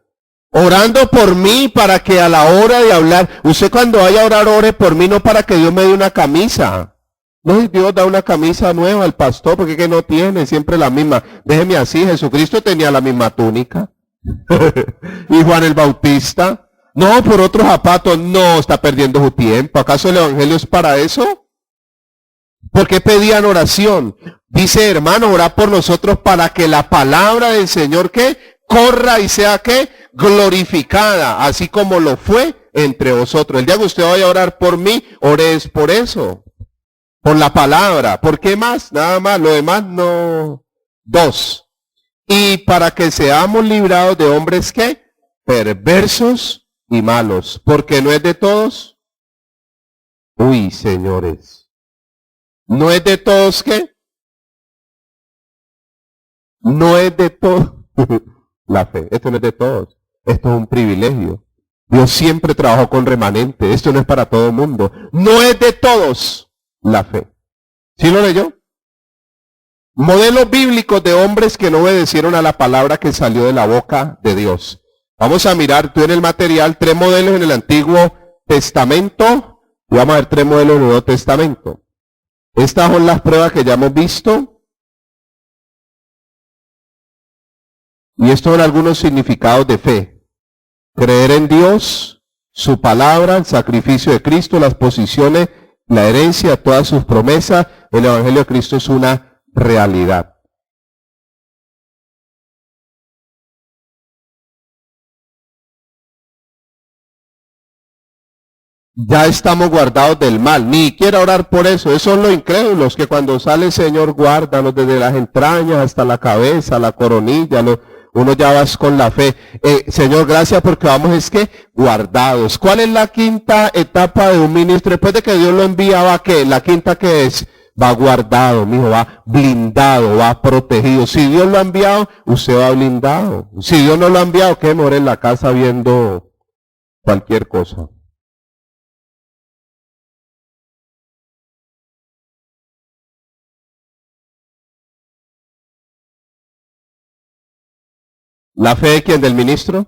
Orando por mí para que a la hora de hablar, usted cuando vaya a orar, ore por mí, no para que Dios me dé una camisa. No, Dios da una camisa nueva al pastor, porque es que no tiene siempre la misma. Déjeme así, Jesucristo tenía la misma túnica. Y Juan el Bautista, no, por otros zapatos, no, está perdiendo su tiempo. ¿Acaso el evangelio es para eso? ¿Por qué pedían oración? Dice, hermano, orad por nosotros para que la palabra del Señor, ¿qué? Corra y sea, ¿qué? Glorificada, así como lo fue entre vosotros. El día que usted vaya a orar por mí, ores por eso. Por la palabra. ¿Por qué más? Nada más. Lo demás no. 2. Y para que seamos librados de hombres, ¿qué? Perversos y malos. Porque no es de todos. Uy, señores. ¿No es de todos qué? No es de todos. La fe. Esto no es de todos. Esto es un privilegio. Dios siempre trabajó con remanente. Esto no es para todo el mundo. No es de todos la fe. ¿Sí lo leyó? Modelos bíblicos de hombres que no obedecieron a la palabra que salió de la boca de Dios. Vamos a mirar tú en el material 3 modelos en el Antiguo Testamento y vamos a ver 3 modelos en el Nuevo Testamento. Estas son las pruebas que ya hemos visto. Y estos son algunos significados de fe. Creer en Dios, su palabra, el sacrificio de Cristo, las posiciones, la herencia, todas sus promesas. El Evangelio de Cristo es una realidad. Ya estamos guardados del mal. Ni quiera orar por eso. Esos son los incrédulos que cuando sale el Señor, guárdanos desde las entrañas hasta la cabeza, la coronilla. Uno ya va con la fe. Señor, gracias porque vamos guardados. ¿Cuál es la quinta etapa de un ministro? Después de que Dios lo envía, ¿va qué? La quinta que es, va guardado, mijo, va blindado, va protegido. Si Dios lo ha enviado, usted va blindado. Si Dios no lo ha enviado, ¿qué? More en la casa viendo cualquier cosa. ¿La fe de quién? ¿Del ministro?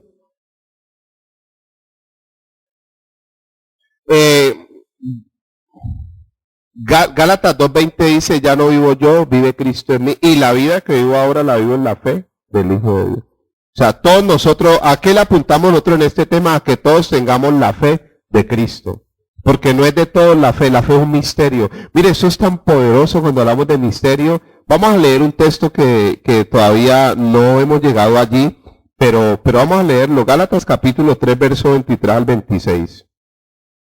Gálatas 2:20 dice, ya no vivo yo, vive Cristo en mí. Y la vida que vivo ahora la vivo en la fe del Hijo de Dios. O sea, todos nosotros, ¿a qué le apuntamos nosotros en este tema? A que todos tengamos la fe de Cristo. Porque no es de todos la fe es un misterio. Mire, eso es tan poderoso cuando hablamos de misterio. Vamos a leer un texto que todavía no hemos llegado allí, pero vamos a leerlo. Gálatas capítulo 3, verso 23 al 26.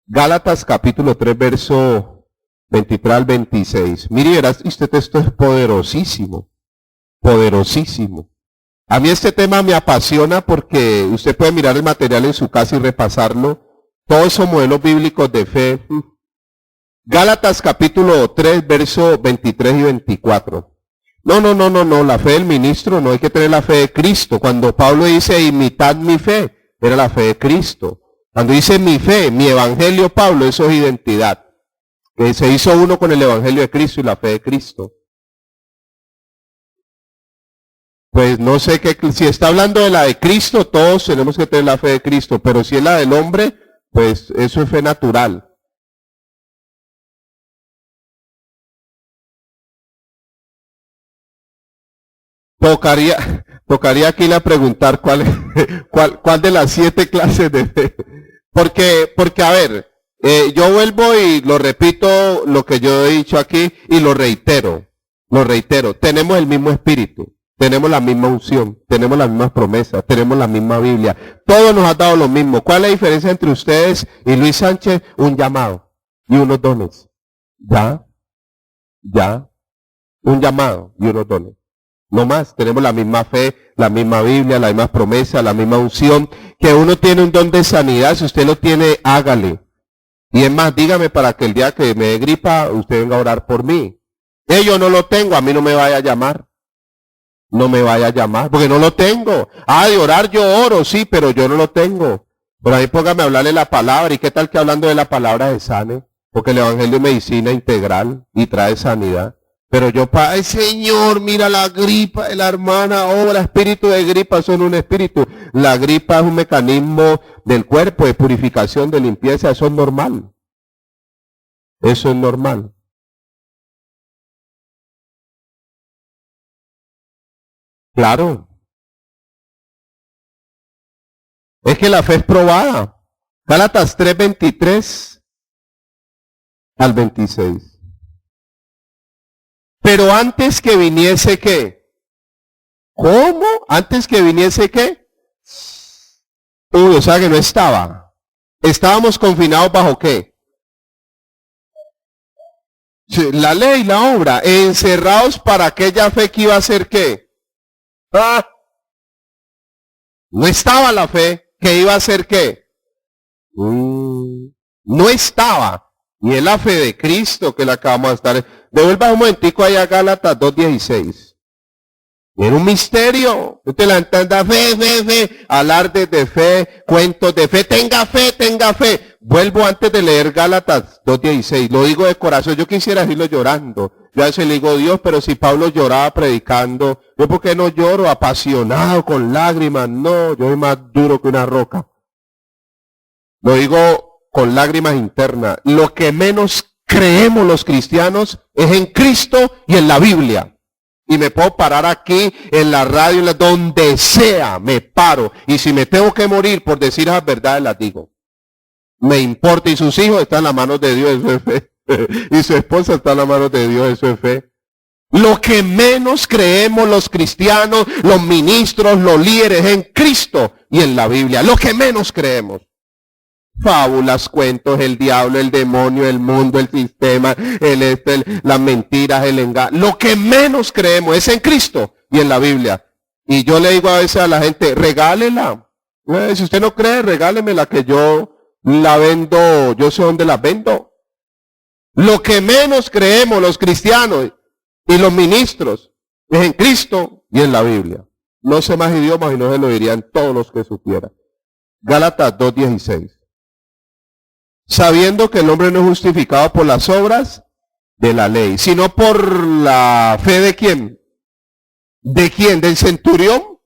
Gálatas capítulo 3, verso 23 al 26. Mire, verás, este texto es poderosísimo. Poderosísimo. A mí este tema me apasiona porque usted puede mirar el material en su casa y repasarlo. Todos son modelos bíblicos de fe. Gálatas capítulo 3, verso 23 y 24. No, la fe del ministro, no hay que tener la fe de Cristo. Cuando Pablo dice imitad mi fe, era la fe de Cristo. Cuando dice mi fe, mi evangelio, Pablo, eso es identidad. Que se hizo uno con el evangelio de Cristo y la fe de Cristo. Pues no sé qué, si está hablando de la de Cristo, todos tenemos que tener la fe de Cristo, pero si es la del hombre, Pues eso es fe natural. Tocaría aquí la preguntar cuál de las 7 clases de fe. Porque a ver, yo vuelvo y lo repito lo que yo he dicho aquí y lo reitero. Tenemos el mismo espíritu, tenemos la misma unción, tenemos las mismas promesas, tenemos la misma Biblia. Todo nos ha dado lo mismo. ¿Cuál es la diferencia entre ustedes y Luis Sánchez? Un llamado y unos dones. Ya, un llamado y unos dones. No más, tenemos la misma fe, la misma Biblia, la misma promesa, la misma unción. Que uno tiene un don de sanidad, si usted lo tiene, hágale. Y es más, dígame para que el día que me dé gripa, usted venga a orar por mí. Yo no lo tengo, a mí no me vaya a llamar. No me vaya a llamar, porque no lo tengo. De orar yo oro, sí, pero yo no lo tengo. Por ahí póngame a hablarle la palabra. ¿Y qué tal que hablando de la palabra se sane? Porque el Evangelio es medicina integral y trae sanidad. Pero yo, ay Señor, mira la gripa de la hermana, el espíritu de gripa son un espíritu. La gripa es un mecanismo del cuerpo de purificación, de limpieza, eso es normal. Eso es normal. Claro. Es que la fe es probada. Gálatas 3:23 al 26. Pero antes que viniese, ¿qué? ¿Cómo? ¿Antes que viniese qué? O sea que no estaba. Estábamos confinados bajo qué? La ley, la obra. Encerrados para aquella fe que iba a ser qué. No estaba la fe que iba a ser qué. No estaba. Y es la fe de Cristo que la acabamos de estar. Devuelva un momentico ahí a Gálatas 2:16. Era un misterio. Usted la entienda, fe. Alardes de fe, cuentos de fe. Tenga fe. Vuelvo antes de leer Gálatas 2:16. Lo digo de corazón. Yo quisiera irlo llorando. Yo a veces le digo, Dios, pero si Pablo lloraba predicando, ¿yo por qué no lloro apasionado, con lágrimas? No, yo soy más duro que una roca. Lo digo con lágrimas internas. Lo que menos creemos los cristianos es en Cristo y en la Biblia. Y me puedo parar aquí, en la radio, donde sea, me paro. Y si me tengo que morir por decir esas verdades, las digo. Me importa. Y sus hijos están en las manos de Dios, eso es fe. Y su esposa está en las manos de Dios, eso es fe. Lo que menos creemos los cristianos, los ministros, los líderes, en Cristo y en la Biblia. Lo que menos creemos. Fábulas, cuentos, el diablo, el demonio, el mundo, el sistema, las mentiras, el engaño. Lo que menos creemos es en Cristo y en la Biblia. Y yo le digo a veces a la gente, regálela. Si usted no cree, regálemela, que yo la vendo, yo sé dónde la vendo. Lo que menos creemos los cristianos y los ministros es en Cristo y en la Biblia. No sé más idiomas y no se lo dirían todos los que supieran. Gálatas 2:16. Sabiendo que el hombre no es justificado por las obras de la ley, sino por la fe de quién. ¿De quién? ¿Del centurión?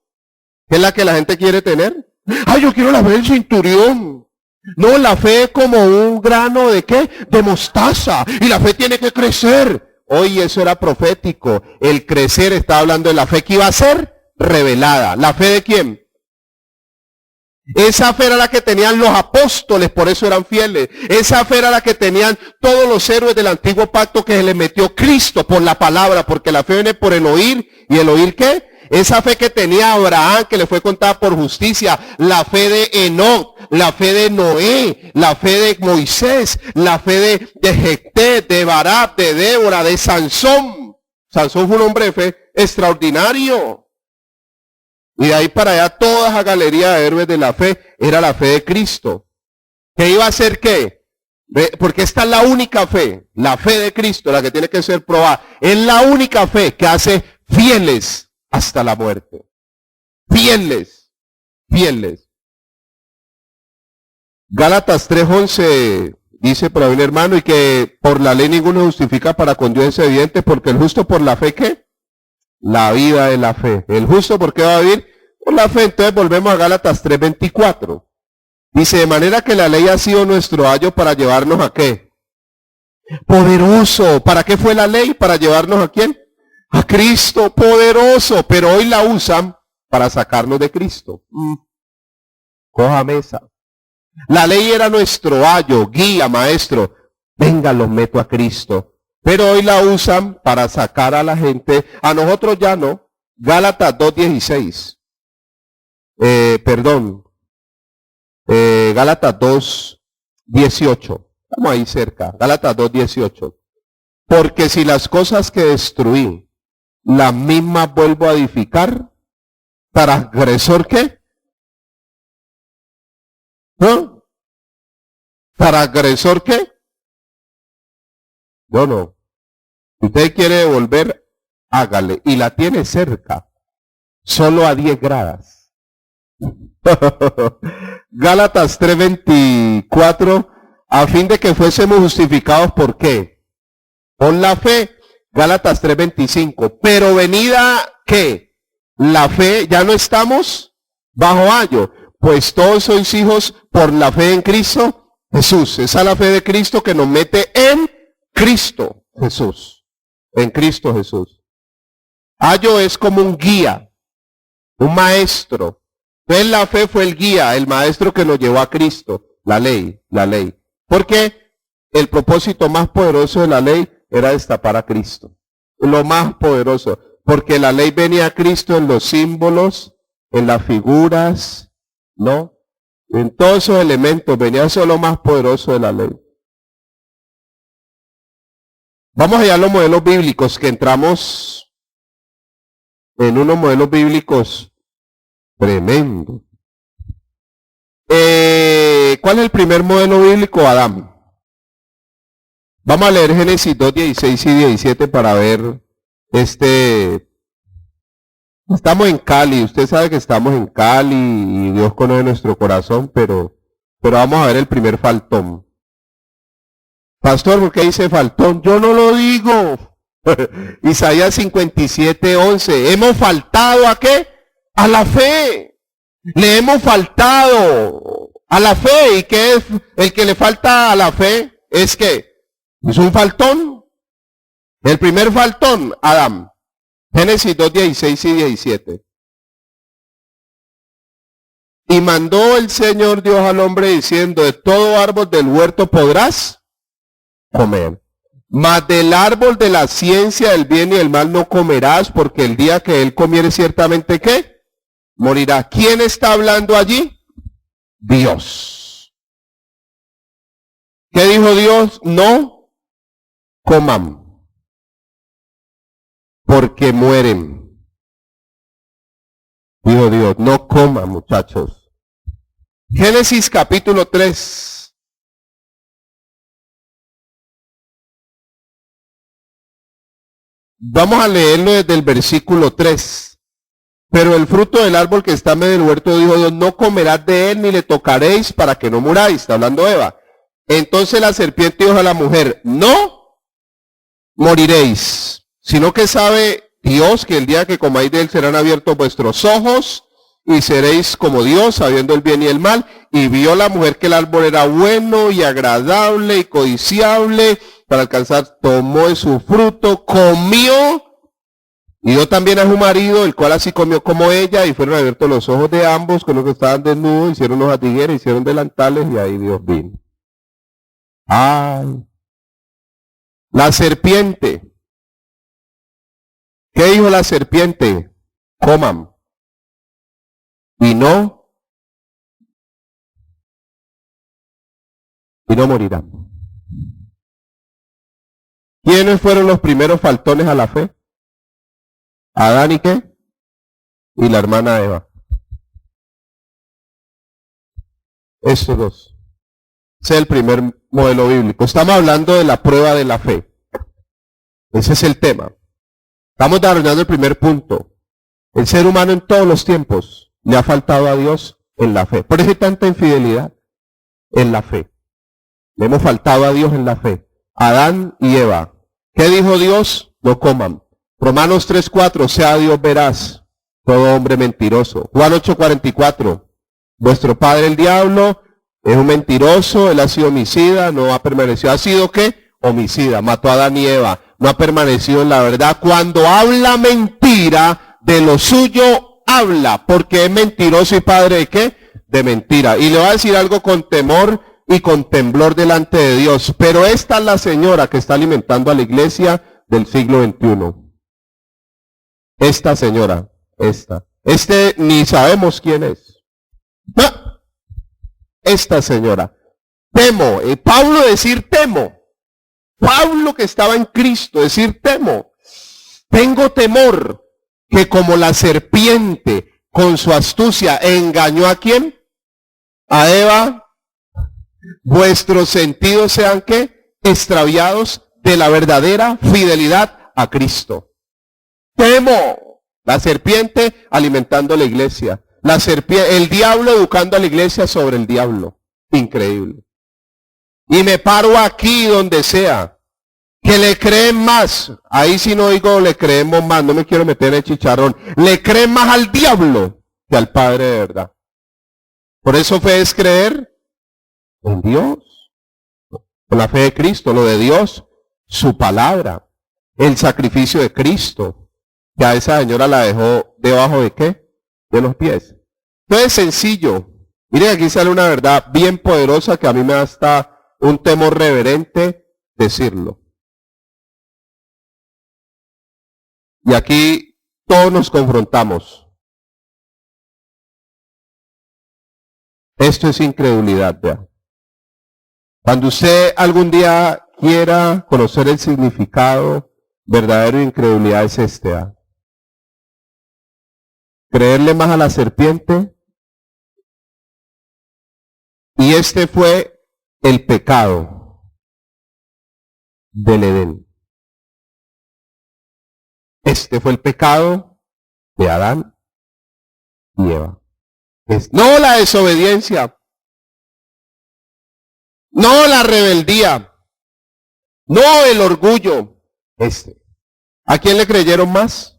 ¿Que es la que la gente quiere tener? Yo quiero la fe del centurión. No, la fe es como un grano de qué? De mostaza. Y la fe tiene que crecer. Hoy eso era profético. El crecer está hablando de la fe que iba a ser revelada. ¿La fe de quién? Esa fe era la que tenían los apóstoles, por eso eran fieles. Esa fe era la que tenían todos los héroes del antiguo pacto, que se les metió Cristo por la palabra, porque la fe viene por el oír. ¿Y el oír qué? Esa fe que tenía Abraham, que le fue contada por justicia. La fe de Enoc, la fe de Noé, la fe de Moisés, la fe de Jefté, de Barak, de Débora, de Sansón. Sansón fue un hombre de fe extraordinario. Y de ahí para allá toda esa galería de héroes de la fe era la fe de Cristo. ¿Qué iba a ser qué? Porque esta es la única fe, la fe de Cristo, la que tiene que ser probada. Es la única fe que hace fieles hasta la muerte. Fieles. Gálatas 3:11 dice por ahí un hermano, y que por la ley ninguno justifica para con Dios, es evidente, porque el justo por la fe, ¿qué? La vida de la fe. ¿El justo por qué va a vivir? Por la fe. Entonces volvemos a Gálatas 3:24. Dice, de manera que la ley ha sido nuestro ayo para llevarnos a qué. Poderoso. ¿Para qué fue la ley? ¿Para llevarnos a quién? A Cristo, poderoso. Pero hoy la usan para sacarnos de Cristo. Coja mesa. La ley era nuestro ayo, guía, maestro. Venga, los meto a Cristo. Pero hoy la usan para sacar a la gente. A nosotros ya no. Gálatas 2:16. Gálatas 2:18. Estamos ahí cerca. Gálatas 2:18. Porque si las cosas que destruí, las mismas vuelvo a edificar, ¿transgresor qué? ¿No? ¿Transgresor qué? Yo no. Si usted quiere devolver, hágale. Y la tiene cerca. Solo a 10 gradas. Gálatas 3:24. A fin de que fuésemos justificados, ¿por qué? Con la fe. Gálatas 3:25. Pero venida, ¿qué? La fe, ya no estamos bajo ayo. Pues todos sois hijos por la fe en Cristo Jesús. Esa es la fe de Cristo que nos mete en Cristo Jesús. En Cristo Jesús. Ayo es como un guía, un maestro. Entonces la fe fue el guía, el maestro que nos llevó a Cristo. La ley. Porque el propósito más poderoso de la ley era destapar a Cristo. Lo más poderoso. Porque la ley venía a Cristo en los símbolos, en las figuras, ¿no? En todos esos elementos venía eso lo más poderoso de la ley. Vamos allá a los modelos bíblicos, que entramos en unos modelos bíblicos tremendos. ¿Cuál es el primer modelo bíblico? Adán. Vamos a leer Génesis 2:16 y 17 para ver Estamos en Cali, usted sabe que estamos en Cali y Dios conoce nuestro corazón, pero vamos a ver el primer faltón. Pastor, ¿por qué dice faltón? Yo no lo digo. Isaías 57:11. ¿Hemos faltado a qué? A la fe. Le hemos faltado a la fe. ¿Y qué es el que le falta a la fe? Es que es un faltón. El primer faltón, Adán. Génesis 2:16 y 17. Y mandó el Señor Dios al hombre diciendo, de todo árbol del huerto podrás comer, mas del árbol de la ciencia del bien y del mal no comerás, porque el día que él comiere ciertamente, ¿qué? Morirá. ¿Quién está hablando allí? Dios. ¿Qué dijo Dios? No coman, porque mueren. Dijo Dios, no coman, muchachos. Génesis capítulo 3. Vamos a leerlo desde el versículo 3. Pero el fruto del árbol que está en medio del huerto, dijo Dios, no comerás de él ni le tocaréis para que no muráis. Está hablando Eva. Entonces la serpiente dijo a la mujer, no moriréis, sino que sabe Dios que el día que comáis de él serán abiertos vuestros ojos y seréis como Dios, sabiendo el bien y el mal. Y vio la mujer que el árbol era bueno y agradable y codiciable para alcanzar, tomó de su fruto, comió, y dio también a su marido, el cual así comió como ella, y fueron abiertos los ojos de ambos, con los que estaban desnudos, hicieron los atigueras, hicieron delantales, y ahí Dios vino. ¡Ay! La serpiente. ¿Qué dijo la serpiente? Coman. Y no morirán. ¿Quiénes fueron los primeros faltones a la fe? Adán y qué? Y la hermana Eva. Estos dos. Ese es el primer modelo bíblico. Estamos hablando de la prueba de la fe. Ese es el tema. Estamos desarrollando el primer punto. El ser humano en todos los tiempos le ha faltado a Dios en la fe. Por eso hay tanta infidelidad en la fe. Le hemos faltado a Dios en la fe. Adán y Eva. ¿Qué dijo Dios? No coman. Romanos 3:4, sea Dios veraz, todo hombre mentiroso. Juan 8:44, vuestro padre el diablo, Es un mentiroso, él ha sido homicida, no ha permanecido. ¿Ha sido qué? Homicida, mató a Adán y Eva. No ha permanecido en la verdad. Cuando habla mentira, de lo suyo habla, porque es mentiroso y padre de qué? De mentira. Y le va a decir algo con temor y con temblor delante de Dios. Pero esta es la señora que está alimentando a la iglesia del siglo XXI. Esta señora, esta. Ni sabemos quién es. ¡Ah! Esta señora. Temo. Pablo decir temo. Pablo que estaba en Cristo decir temo. Tengo temor que como la serpiente con su astucia engañó a quién? A Eva. Vuestros sentidos sean ¿qué? Extraviados de la verdadera fidelidad a Cristo. Temo. La serpiente alimentando a la iglesia. El diablo educando a la iglesia sobre el diablo. Increíble. Y me paro aquí donde sea. Que le creen más. Ahí sí no digo le creemos más. No me quiero meter en el chicharrón. Le creen más al diablo que al Padre de verdad. Por eso fe es creer en Dios. Con la fe de Cristo. Lo de Dios. Su palabra. El sacrificio de Cristo. Que a esa señora la dejó debajo de qué? De los pies. Entonces sencillo. Miren, aquí sale una verdad bien poderosa que a mí me da hasta un temor reverente decirlo. Y aquí todos nos confrontamos. Esto es incredulidad, ¿verdad? Cuando usted algún día quiera conocer el significado verdadero de incredulidad es este, ¿verdad? Creerle más a la serpiente. Y este fue el pecado del Edén. Este fue el pecado de Adán y Eva. No la desobediencia. No la rebeldía. No el orgullo. ¿A quién le creyeron más?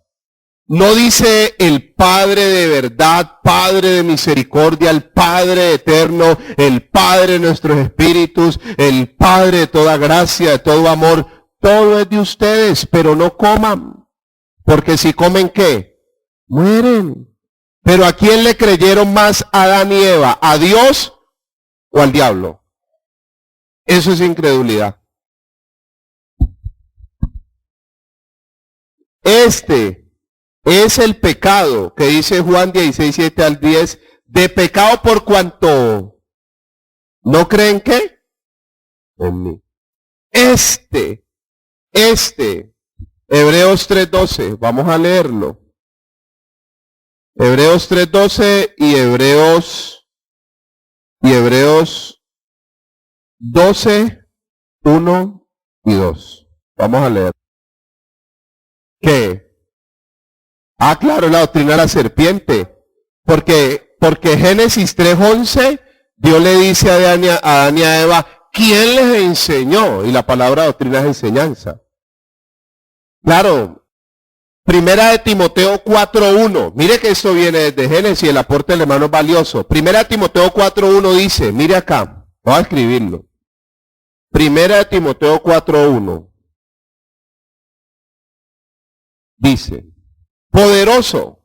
No dice el Padre de verdad, Padre de misericordia, el Padre eterno, el Padre de nuestros espíritus, el Padre de toda gracia, de todo amor. Todo es de ustedes, pero no coman. Porque si comen, ¿qué? Mueren. Pero ¿a quién le creyeron más Adán y Eva? ¿A Dios o al diablo? Eso es incredulidad. Este es el pecado que dice Juan 16, 7 al 10, de pecado por cuanto no creen que en mí. Hebreos 3:12, vamos a leerlo. Hebreos 3:12 y Hebreos 12, 1 y 2. Vamos a leer. ¿Qué? Claro, la doctrina de la serpiente. Porque Génesis 3:11, Dios le dice a Adán y a Eva, ¿quién les enseñó? Y la palabra doctrina es enseñanza. Claro, Primera de Timoteo 4:1. Mire que esto viene desde Génesis, el aporte del hermano es valioso. Primera de Timoteo 4:1 dice, mire acá, voy a escribirlo. Primera de Timoteo 4:1. Dice, poderoso.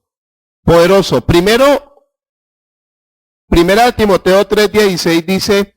Primera de Timoteo 3:16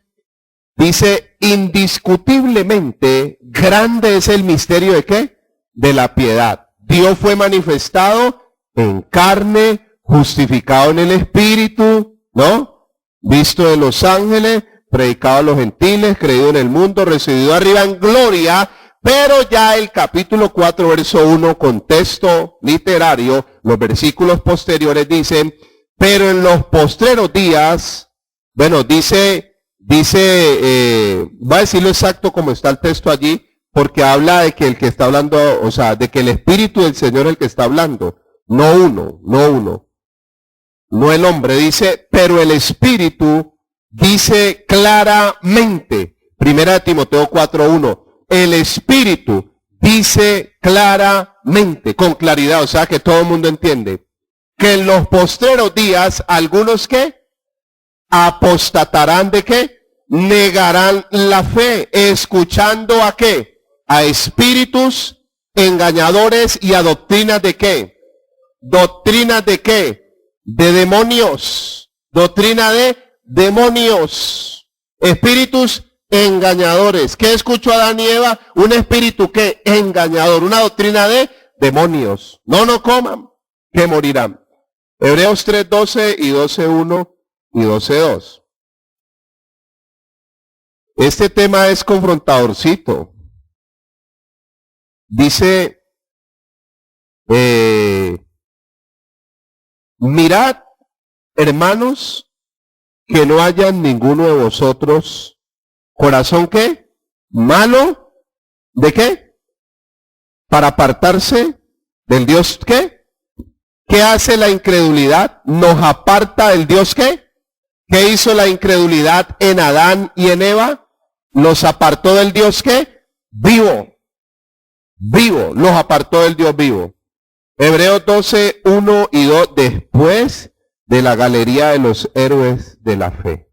dice, indiscutiblemente grande es el misterio de ¿qué? De la piedad. Dios fue manifestado en carne, justificado en el Espíritu, ¿no? Visto de los ángeles, predicado a los gentiles, creído en el mundo, recibido arriba en gloria. Pero ya el capítulo 4, verso 1, contexto literario, los versículos posteriores dicen, pero en los postreros días, bueno, va a decirlo exacto como está el texto allí, porque habla de que el que está hablando, o sea, de que el Espíritu del Señor es el que está hablando, no el hombre, dice, pero el Espíritu dice claramente, Primera de Timoteo 4:1, el Espíritu dice claramente, con claridad, o sea que todo el mundo entiende, que en los postreros días, algunos ¿qué? apostatarán ¿de qué? Negarán la fe, escuchando ¿a qué? A espíritus engañadores y a doctrinas ¿de qué? ¿Doctrinas de qué? De demonios. Doctrina de demonios. Espíritus engañadores. ¿Qué escuchó Adán y Eva? Un espíritu ¿qué? Engañador. Una doctrina de demonios. No coman, que morirán. Hebreos 3:12 y 12:1 y 12:2. Este tema es confrontadorcito. Dice, mirad, hermanos, que no haya en ninguno de vosotros corazón ¿qué? Malo, ¿de qué? Para apartarse del Dios ¿qué? ¿Qué hace la incredulidad? Nos aparta del Dios ¿qué? ¿Qué hizo la incredulidad en Adán y en Eva? Los apartó del Dios ¿qué? Vivo. Vivo, los apartó del Dios vivo. Hebreos 12:1 y 2, después de la galería de los héroes de la fe.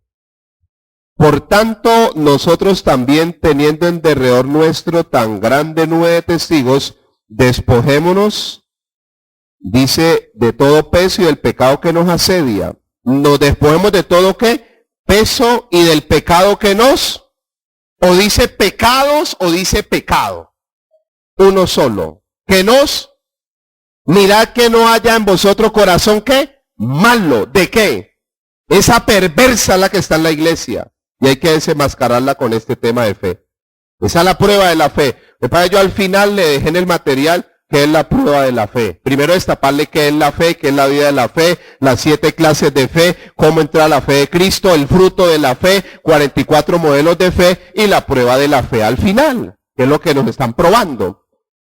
Por tanto, nosotros también, teniendo en derredor nuestro tan grande nube de testigos, despojémonos, dice, de todo peso y del pecado que nos asedia. Nos despojemos de todo ¿qué? Peso y del pecado que nos, o dice pecados o dice pecado. Uno solo. Que nos, mirad que no haya en vosotros corazón ¿qué? Malo. ¿De qué? Esa perversa la que está en la iglesia. Y hay que desenmascararla con este tema de fe. Esa es la prueba de la fe. Yo al final le dejé en el material que es la prueba de la fe. Primero destaparle qué es la fe, qué es la vida de la fe, las 7 clases de fe, cómo entra la fe de Cristo, el fruto de la fe, 44 modelos de fe y la prueba de la fe al final, que es lo que nos están probando.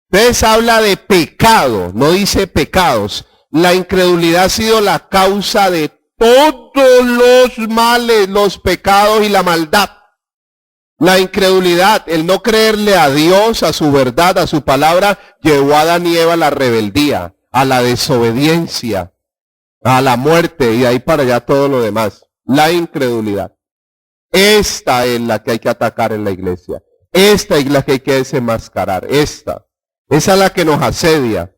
Entonces habla de pecado, no dice pecados. La incredulidad ha sido la causa de todos los males, los pecados y la maldad. La incredulidad, el no creerle a Dios, a su verdad, a su palabra, llevó a Adán y Eva a la rebeldía, a la desobediencia, a la muerte y ahí para allá todo lo demás. La incredulidad. Esta es la que hay que atacar en la iglesia. Esta es la que hay que desenmascarar. Esa es la que nos asedia.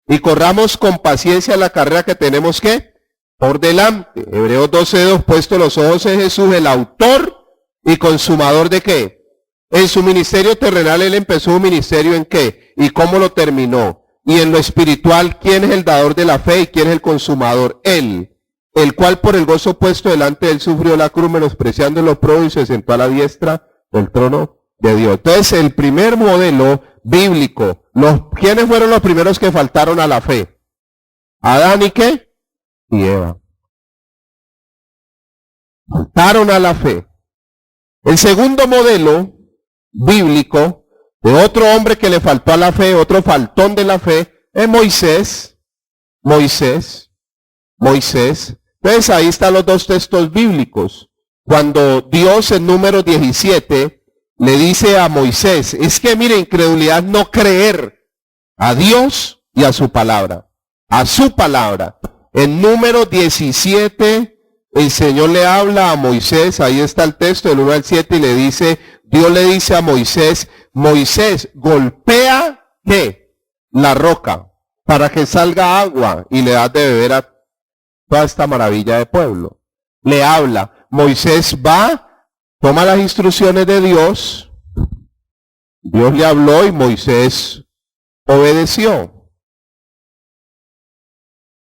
Y corramos con paciencia la carrera que tenemos que por delante. Hebreos 12:2, puesto los ojos en Jesús, el autor y consumador de qué. En su ministerio terrenal él empezó un ministerio en qué y cómo lo terminó. Y en lo espiritual, ¿quién es el dador de la fe y quién es el consumador? Él, el cual por el gozo puesto delante de él sufrió la cruz, menospreciando lo oprobio y se sentó a la diestra del trono de Dios. Entonces, el primer modelo bíblico, ¿quiénes fueron los primeros que faltaron a la fe? Adán y qué? Y Eva. Faltaron a la fe. El segundo modelo bíblico de otro hombre que le faltó a la fe, otro faltón de la fe, es Moisés. Moisés. Entonces ahí están los dos textos bíblicos. Cuando Dios en Números 17 le dice a Moisés, es que mire, incredulidad no creer a Dios y a su palabra. A su palabra. En Números 17 el Señor le habla a Moisés, ahí está el texto del 1 al 7 y le dice, Dios le dice a Moisés, Moisés, golpea, ¿qué? La roca, para que salga agua y le das de beber a toda esta maravilla de pueblo. Le habla, Moisés va, toma las instrucciones de Dios, Dios le habló y Moisés obedeció.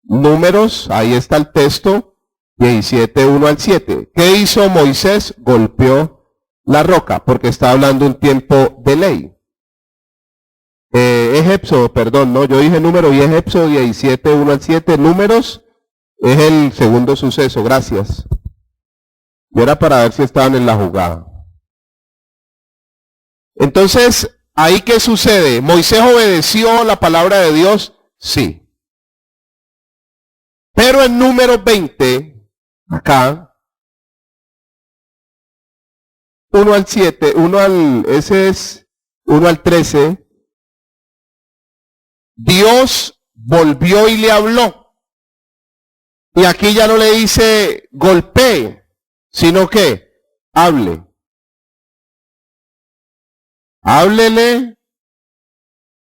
Números, ahí está el texto, 17, 1 al 7. ¿Qué hizo Moisés? Golpeó la roca, porque está hablando un tiempo de ley. Es Éxodo, perdón, no, yo dije número y es Éxodo 17, 1 al 7. Números es el segundo suceso, gracias. Y era para ver si estaban en la jugada. Entonces, ¿ahí qué sucede? ¿Moisés obedeció la palabra de Dios? Sí. Pero en Números 20, acá, 1 al 7, ese es 1 al 13, Dios volvió y le habló. Y aquí ya no le dice golpee, sino que hable. Háblele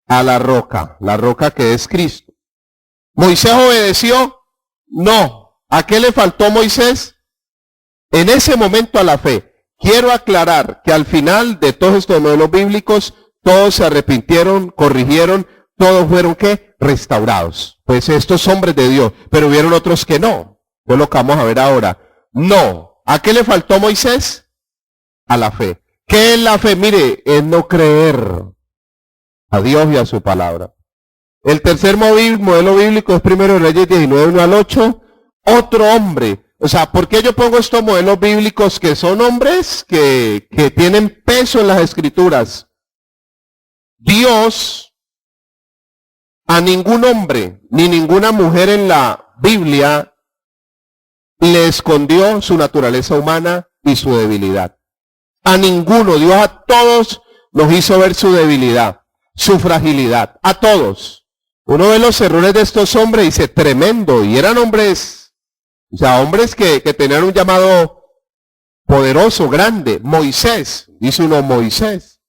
a la roca que es Cristo. ¿Moisés obedeció? No. ¿A qué le faltó Moisés? En ese momento a la fe. Quiero aclarar que al final de todos estos modelos bíblicos, todos se arrepintieron, corrigieron, todos fueron ¿qué? Restaurados. Pues estos hombres de Dios, pero hubieron otros que no. Es lo que vamos a ver ahora. No. ¿A qué le faltó Moisés? A la fe. ¿Qué es la fe? Mire, es no creer a Dios y a su palabra. El tercer modelo bíblico es 1 Reyes 19, 1 al 8. Otro hombre. O sea, ¿por qué yo pongo estos modelos bíblicos que son hombres que tienen peso en las escrituras? Dios a ningún hombre ni ninguna mujer en la Biblia le escondió su naturaleza humana y su debilidad. A ninguno. Dios a todos nos hizo ver su debilidad, su fragilidad. A todos. Uno de los errores de estos hombres dice tremendo. Y eran hombres, o sea, hombres que tenían un llamado poderoso, grande. Moisés. Dice uno Moisés.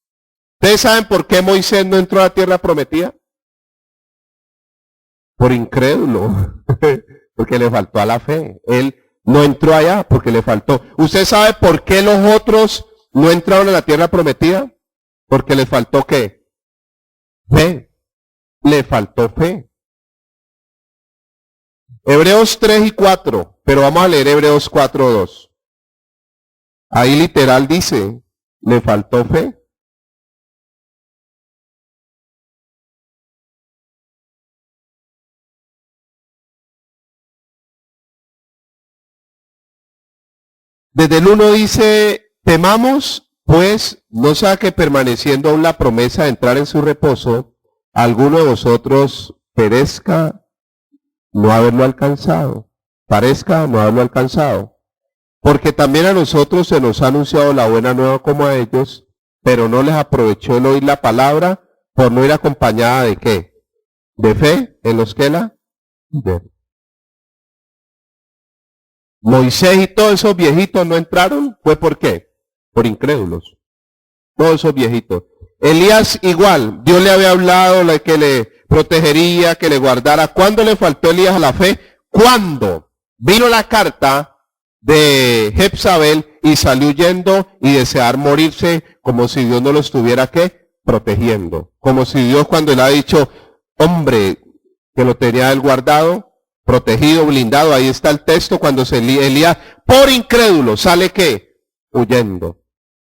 ¿Ustedes saben por qué Moisés no entró a la tierra prometida? Por incrédulo. Porque le faltó a la fe. Él no entró allá porque le faltó. ¿Usted sabe por qué los otros no entraron a la tierra prometida? Porque les faltó ¿qué? Fe. Le faltó fe. Hebreos 3 y 4. Pero vamos a leer Hebreos 4, 2. Ahí literal dice, le faltó fe. Desde el 1 dice, temamos, pues, no sea que permaneciendo aún la promesa de entrar en su reposo, alguno de vosotros perezca no haberlo alcanzado. Parezca no haberlo alcanzado. Porque también a nosotros se nos ha anunciado la buena nueva como a ellos, pero no les aprovechó el oír la palabra por no ir acompañada de ¿qué? De fe en los que la de Moisés y todos esos viejitos no entraron, ¿fue por qué? Por incrédulos. Todos esos viejitos. Elías igual, Dios le había hablado que le protegería, que le guardara. ¿Cuándo le faltó Elías a la fe? Cuando vino la carta de Jezabel y salió huyendo y desear morirse como si Dios no lo estuviera ¿qué? Protegiendo. Como si Dios cuando le ha dicho, hombre, que lo tenía él guardado, protegido, blindado, ahí está el texto cuando Elías, por incrédulo, sale ¿qué? Huyendo.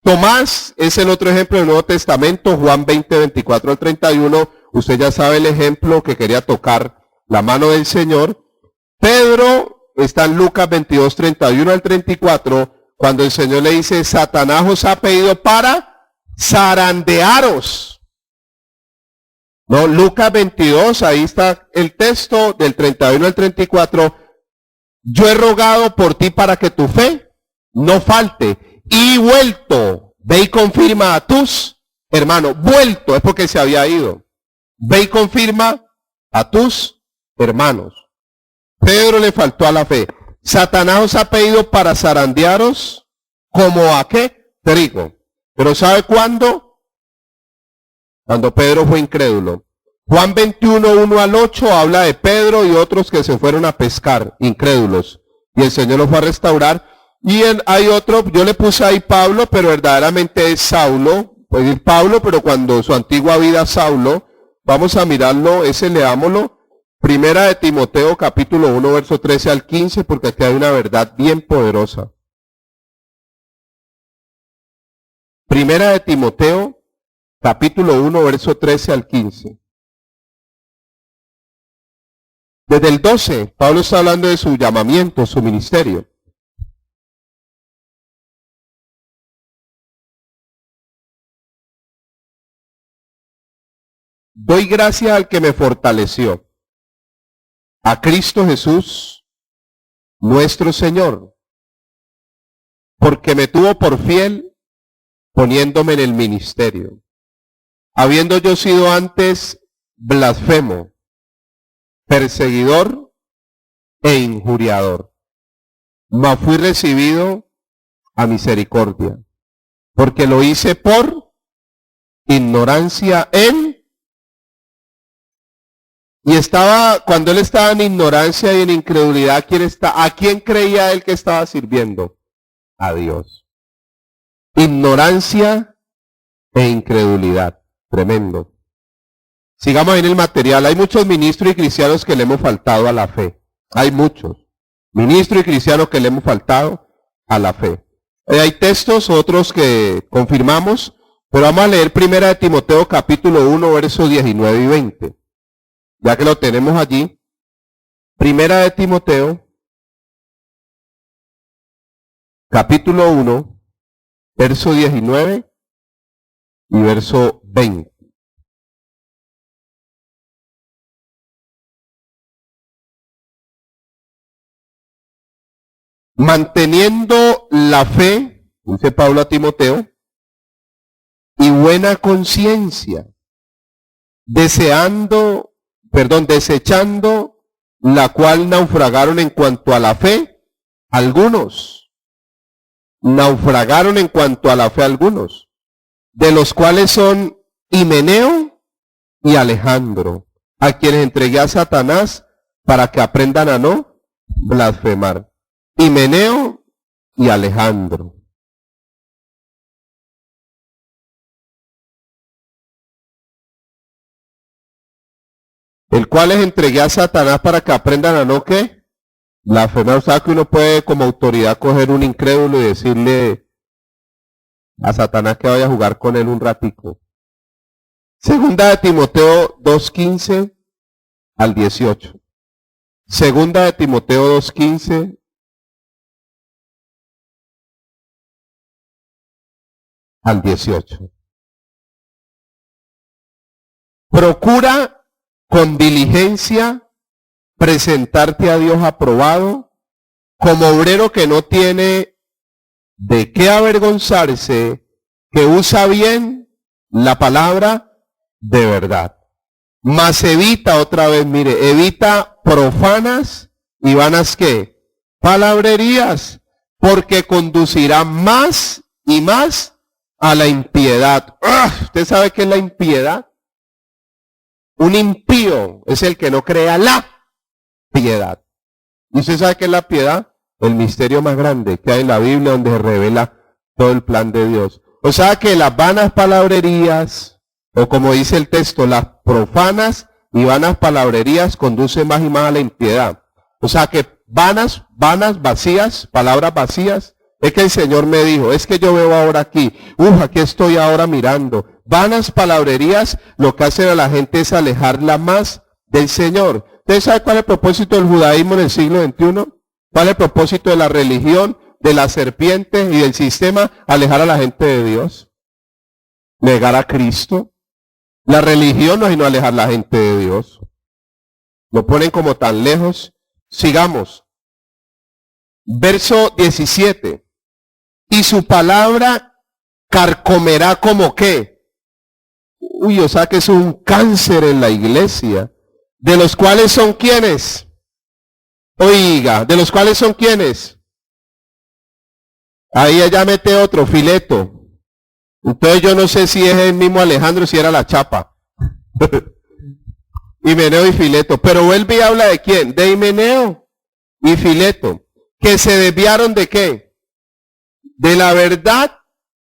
Tomás es el otro ejemplo del Nuevo Testamento, Juan 20, 24 al 31, usted ya sabe el ejemplo que quería tocar la mano del Señor. Pedro está en Lucas 22, 31 al 34, cuando el Señor le dice, Satanás os ha pedido para zarandearos. No, Lucas 22, ahí está el texto del 31 al 34. Yo he rogado por ti para que tu fe no falte. Y vuelto, ve y confirma a tus hermanos. Vuelto, es porque se había ido. Ve y confirma a tus hermanos. Pedro le faltó a la fe. Satanás os ha pedido para zarandearos como a qué? Trigo. Pero ¿sabe cuándo? Cuando Pedro fue incrédulo. Juan 21, 1 al 8 habla de Pedro y otros que se fueron a pescar, incrédulos. Y el Señor los fue a restaurar. Y hay otro, yo le puse ahí Pablo, pero verdaderamente es Saulo. Puede decir Pablo, pero cuando su antigua vida Saulo, vamos a mirarlo, ese leámoslo. Primera de Timoteo, capítulo 1, verso 13 al 15, porque aquí hay una verdad bien poderosa. Primera de Timoteo, capítulo 1, verso 13 al 15. Desde el 12, Pablo está hablando de su llamamiento, su ministerio. Doy gracias al que me fortaleció, a Cristo Jesús, nuestro Señor, porque me tuvo por fiel poniéndome en el ministerio, habiendo yo sido antes blasfemo, perseguidor e injuriador, mas fui recibido a misericordia, porque lo hice por ignorancia y cuando él estaba en ignorancia y en incredulidad, ¿a quién creía él que estaba sirviendo? A Dios. Ignorancia e incredulidad. Tremendo. Sigamos en el material. Hay muchos ministros y cristianos que le hemos faltado a la fe. Hay muchos ministros y cristianos que le hemos faltado a la fe. Hay textos, otros que confirmamos, pero vamos a leer 1 Timoteo capítulo 1, versos 19 y 20. Ya que lo tenemos allí. 1 Timoteo capítulo 1, verso 19 y verso 20. Manteniendo la fe, dice Pablo a Timoteo, y buena conciencia, desechando la cual naufragaron en cuanto a la fe algunos. Naufragaron en cuanto a la fe algunos, de los cuales son Himeneo y Alejandro, a quienes entregué a Satanás para que aprendan a no blasfemar. Himeneo y Alejandro. El cual les entregué a Satanás para que aprendan a no ¿qué? Blasfemar. O sea que uno puede como autoridad coger un incrédulo y decirle a Satanás que vaya a jugar con él un ratico. Segunda de Timoteo 2:15 al 18. Segunda de Timoteo 2:15 al 18. Procura con diligencia presentarte a Dios aprobado, como obrero que no tiene de qué avergonzarse, que usa bien la palabra de verdad. Mas evita otra vez, evita profanas y vanas ¿qué? Palabrerías, porque conducirá más y más a la impiedad. ¿Usted sabe qué es la impiedad? Un impío es el que no crea la piedad. ¿Y usted sabe qué es la piedad? El misterio más grande que hay en la Biblia, donde se revela todo el plan de Dios. O sea que las vanas palabrerías, o como dice el texto, las profanas y vanas palabrerías conducen más y más a la impiedad. O sea que vanas, vacías, palabras vacías, es que el Señor me dijo, es que yo veo ahora aquí, aquí estoy ahora mirando. Vanas palabrerías lo que hacen a la gente es alejarla más del Señor. ¿Usted sabe cuál es el propósito del judaísmo en el siglo XXI? ¿Cuál es el propósito de la religión, de la serpiente y del sistema? Alejar a la gente de Dios. Negar a Cristo. La religión no es sino alejar a la gente de Dios. Lo ponen como tan lejos. Sigamos. Verso 17. Y su palabra carcomerá como qué. O sea que es un cáncer en la iglesia. De los cuales son quienes. Oiga, de los cuales son quienes. Ahí ella mete otro, Fileto. Entonces yo no sé si es el mismo Alejandro, si era la chapa. Himeneo y Fileto. Pero vuelve y habla de quién. De Himeneo y Fileto. Que se desviaron de qué. De la verdad.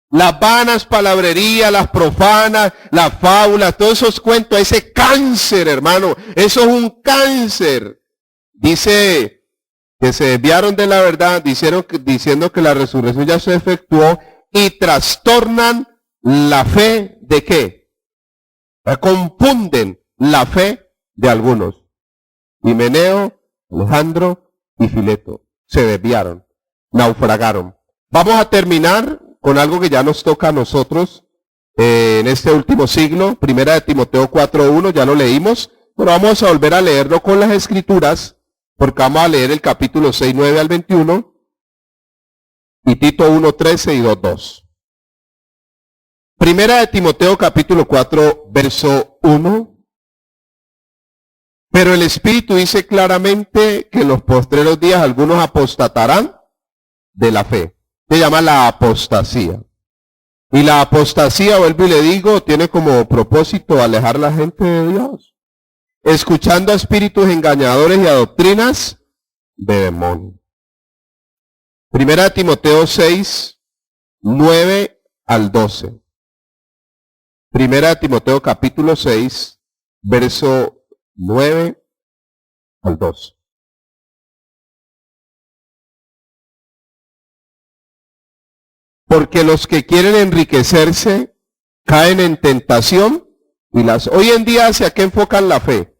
Las vanas palabrerías, las profanas, las fábulas, todos esos cuentos, ese cáncer, hermano, eso es un cáncer. Dice que se desviaron de la verdad, diciendo que la resurrección ya se efectuó y trastornan la fe de qué. Confunden la fe de algunos. Himeneo, Alejandro y Fileto se desviaron, naufragaron. Vamos a terminar con algo que ya nos toca a nosotros en este último siglo, 1 de Timoteo 4:1, ya lo leímos, pero vamos a volver a leerlo con las escrituras, porque vamos a leer el capítulo 6, 9 al 21, y Tito 1, 13 y 2, 2. 1 de Timoteo capítulo 4, verso 1. Pero el Espíritu dice claramente que en los postreros días algunos apostatarán de la fe, Se llama la apostasía. Y la apostasía, vuelvo y le digo, tiene como propósito alejar a la gente de Dios, escuchando a espíritus engañadores y a doctrinas de demonios. Primera de Timoteo 6, 9 al 12. Primera de Timoteo capítulo 6, verso 9 al 12. Porque los que quieren enriquecerse caen en tentación y hoy en día ¿hacia qué enfocan la fe?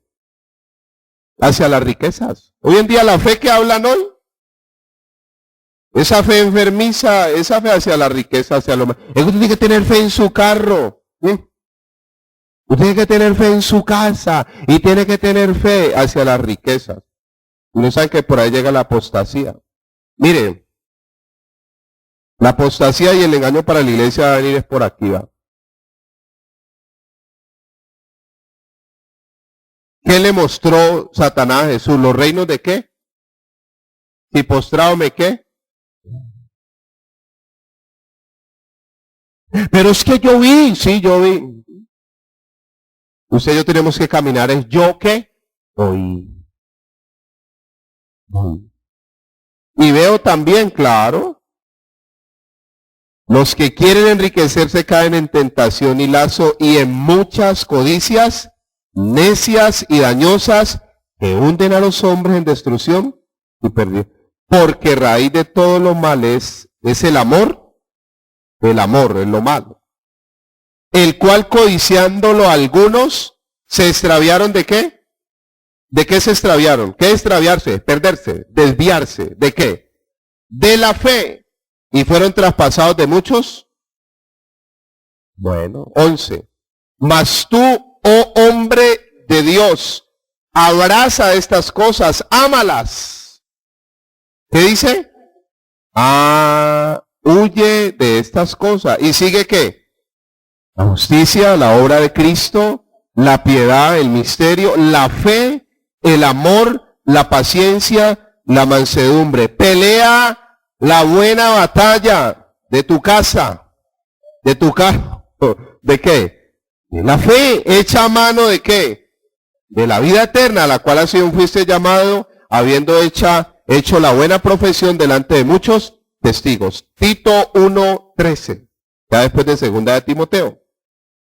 Hacia las riquezas. Hoy en día la fe que hablan hoy, esa fe enfermiza, esa fe hacia la riqueza, hacia lo más. Usted tiene que tener fe en su carro. Usted tiene que tener fe en su casa y tiene que tener fe hacia las riquezas. Y no saben que por ahí llega la apostasía. Miren. La apostasía y el engaño para la iglesia va a venir es por aquí, va. ¿Qué le mostró Satanás a Jesús? ¿Los reinos de qué? Si postrado me qué. Pero es que yo vi, sí, yo vi. Usted y yo tenemos que caminar, es yo que oí. Y veo también, claro, los que quieren enriquecerse caen en tentación y lazo y en muchas codicias necias y dañosas que hunden a los hombres en destrucción y perdición. Porque raíz de todo lo mal es el amor es lo malo. El cual codiciándolo algunos se extraviaron ¿de qué? ¿De qué se extraviaron? ¿Qué es extraviarse? Perderse, desviarse. ¿De qué? De la fe. ¿Y fueron traspasados de muchos? Bueno, 11. Mas tú, oh hombre de Dios, abraza estas cosas, ámalas. ¿Qué dice? Huye de estas cosas. ¿Y sigue qué? La justicia, la obra de Cristo, la piedad, el misterio, la fe, el amor, la paciencia, la mansedumbre. Pelea la buena batalla de tu casa, de tu carro. ¿De qué? De la fe, hecha a mano de qué? De la vida eterna, a la cual así fuiste llamado, habiendo hecho la buena profesión delante de muchos testigos. Tito 1:13, ya después de segunda de Timoteo.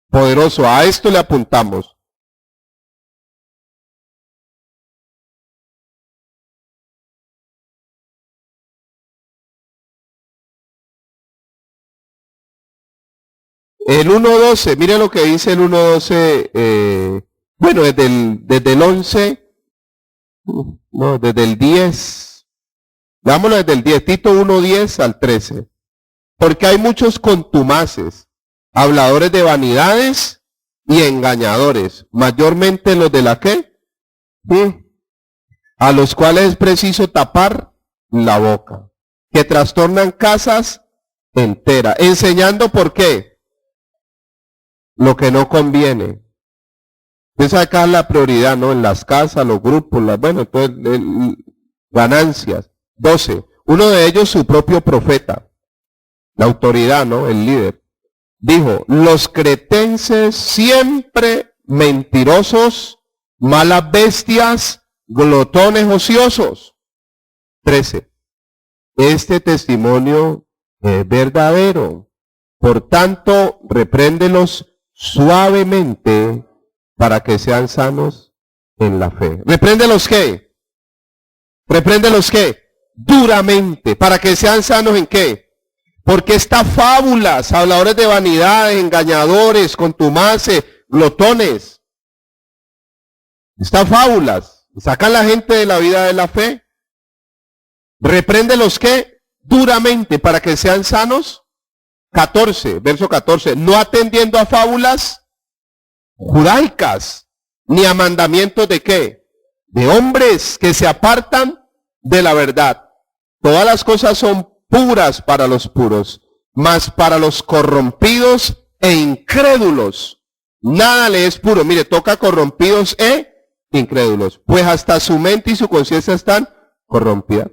Poderoso, a esto le apuntamos. El 1.12, mire lo que dice el 1.12, bueno, desde el 11, no, desde el 10, vámonos desde el 10, Tito 1.10 al 13. Porque hay muchos contumaces, habladores de vanidades y engañadores, mayormente los de la ¿qué? ¿Sí? A los cuales es preciso tapar la boca, que trastornan casas enteras, enseñando por qué. Lo que no conviene. Es acá la prioridad, ¿no? En las casas, los grupos, entonces, ganancias. 12. Uno de ellos, su propio profeta. La autoridad, ¿no? El líder. Dijo, los cretenses siempre mentirosos, malas bestias, glotones ociosos. 13. Este testimonio es verdadero. Por tanto, repréndelos suavemente para que sean sanos en la fe. ¿Repréndelos qué? ¿Repréndelos qué? Duramente. ¿Para que sean sanos en qué? Porque estas fábulas, habladores de vanidades, engañadores, contumaces, glotones, estas fábulas sacan a la gente de la vida de la fe. ¿Repréndelos qué? Duramente, para que sean sanos. 14, verso 14, no atendiendo a fábulas judaicas, ni a mandamientos de qué, de hombres que se apartan de la verdad. Todas las cosas son puras para los puros, mas para los corrompidos e incrédulos, nada le es puro. Mire, toca corrompidos e incrédulos, pues hasta su mente y su conciencia están corrompidas.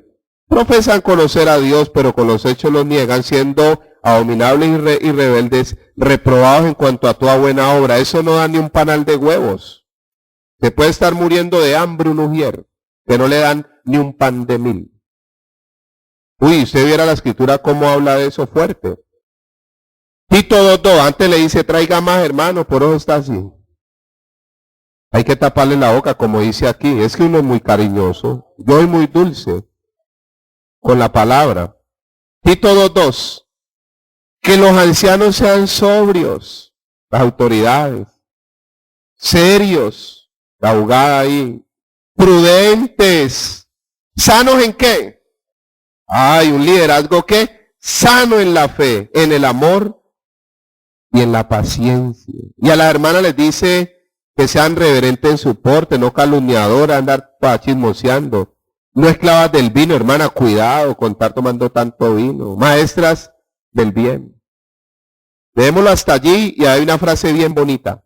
Profesan conocer a Dios, pero con los hechos los niegan, siendo abominables y rebeldes, reprobados en cuanto a toda buena obra. Eso no da ni un panal de huevos. Se puede estar muriendo de hambre un ujier, que no le dan ni un pan de mil. Uy, usted viera la escritura cómo habla de eso fuerte. Tito 2:2, antes le dice, traiga más hermano, por eso está así. Hay que taparle la boca, como dice aquí. Es que uno es muy cariñoso. Yo soy muy dulce con la palabra. Tito 2:2, que los ancianos sean sobrios, las autoridades, serios, la abogada ahí, prudentes, ¿sanos en qué? Hay un liderazgo que sano en la fe, en el amor y en la paciencia. Y a las hermanas les dice que sean reverentes en su porte, no calumniadoras, andar chismoseando. No esclavas del vino, hermana, cuidado con estar tomando tanto vino. Maestras del bien. Dejémoslo hasta allí y hay una frase bien bonita.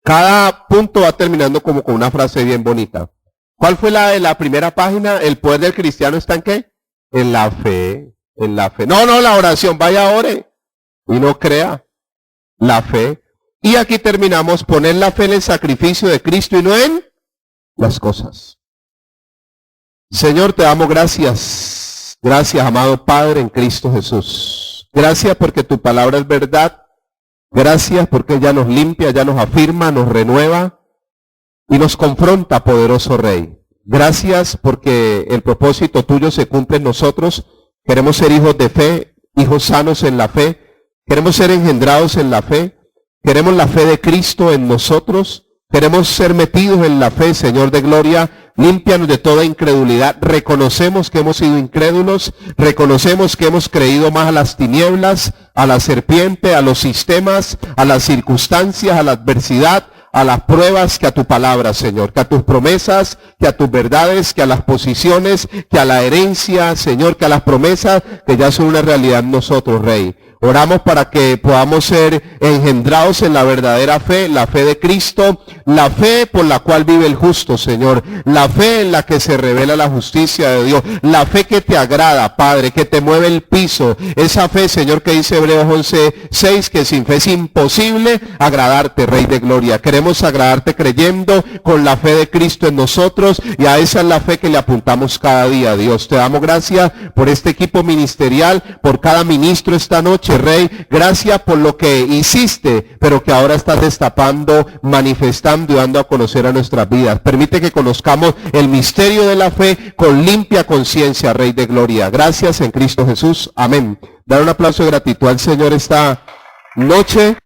Cada punto va terminando como con una frase bien bonita. ¿Cuál fue la de la primera página? El poder del cristiano está en qué? En la fe. En la fe. No, la oración, vaya ore. Y no crea. La fe. Y aquí terminamos, poner la fe en el sacrificio de Cristo y no en las cosas. Señor, te damos gracias. Gracias, amado Padre, en Cristo Jesús. Gracias porque tu palabra es verdad. Gracias porque ella nos limpia, ella nos afirma, nos renueva y nos confronta, poderoso Rey. Gracias porque el propósito tuyo se cumple en nosotros. Queremos ser hijos de fe, hijos sanos en la fe. Queremos ser engendrados en la fe. Queremos la fe de Cristo en nosotros. Queremos ser metidos en la fe, Señor de gloria. Límpianos de toda incredulidad. Reconocemos que hemos sido incrédulos. Reconocemos que hemos creído más a las tinieblas, a la serpiente, a los sistemas, a las circunstancias, a la adversidad, a las pruebas, que a tu palabra, Señor. Que a tus promesas, que a tus verdades, que a las posiciones, que a la herencia, Señor, que a las promesas que ya son una realidad en nosotros, Rey. Oramos para que podamos ser engendrados en la verdadera fe, la fe de Cristo, la fe por la cual vive el justo, Señor, la fe en la que se revela la justicia de Dios, la fe que te agrada, Padre, que te mueve el piso, esa fe, Señor, que dice Hebreos 11:6, que sin fe es imposible agradarte, Rey de gloria. Queremos agradarte creyendo con la fe de Cristo en nosotros, y a esa es la fe que le apuntamos cada día, Dios. Te damos gracias por este equipo ministerial, por cada ministro esta noche, Rey. Gracias por lo que hiciste, pero que ahora estás destapando, manifestando y dando a conocer a nuestras vidas. Permite que conozcamos el misterio de la fe con limpia conciencia, Rey de gloria. Gracias en Cristo Jesús. Amén. Dar un aplauso de gratitud al Señor esta noche.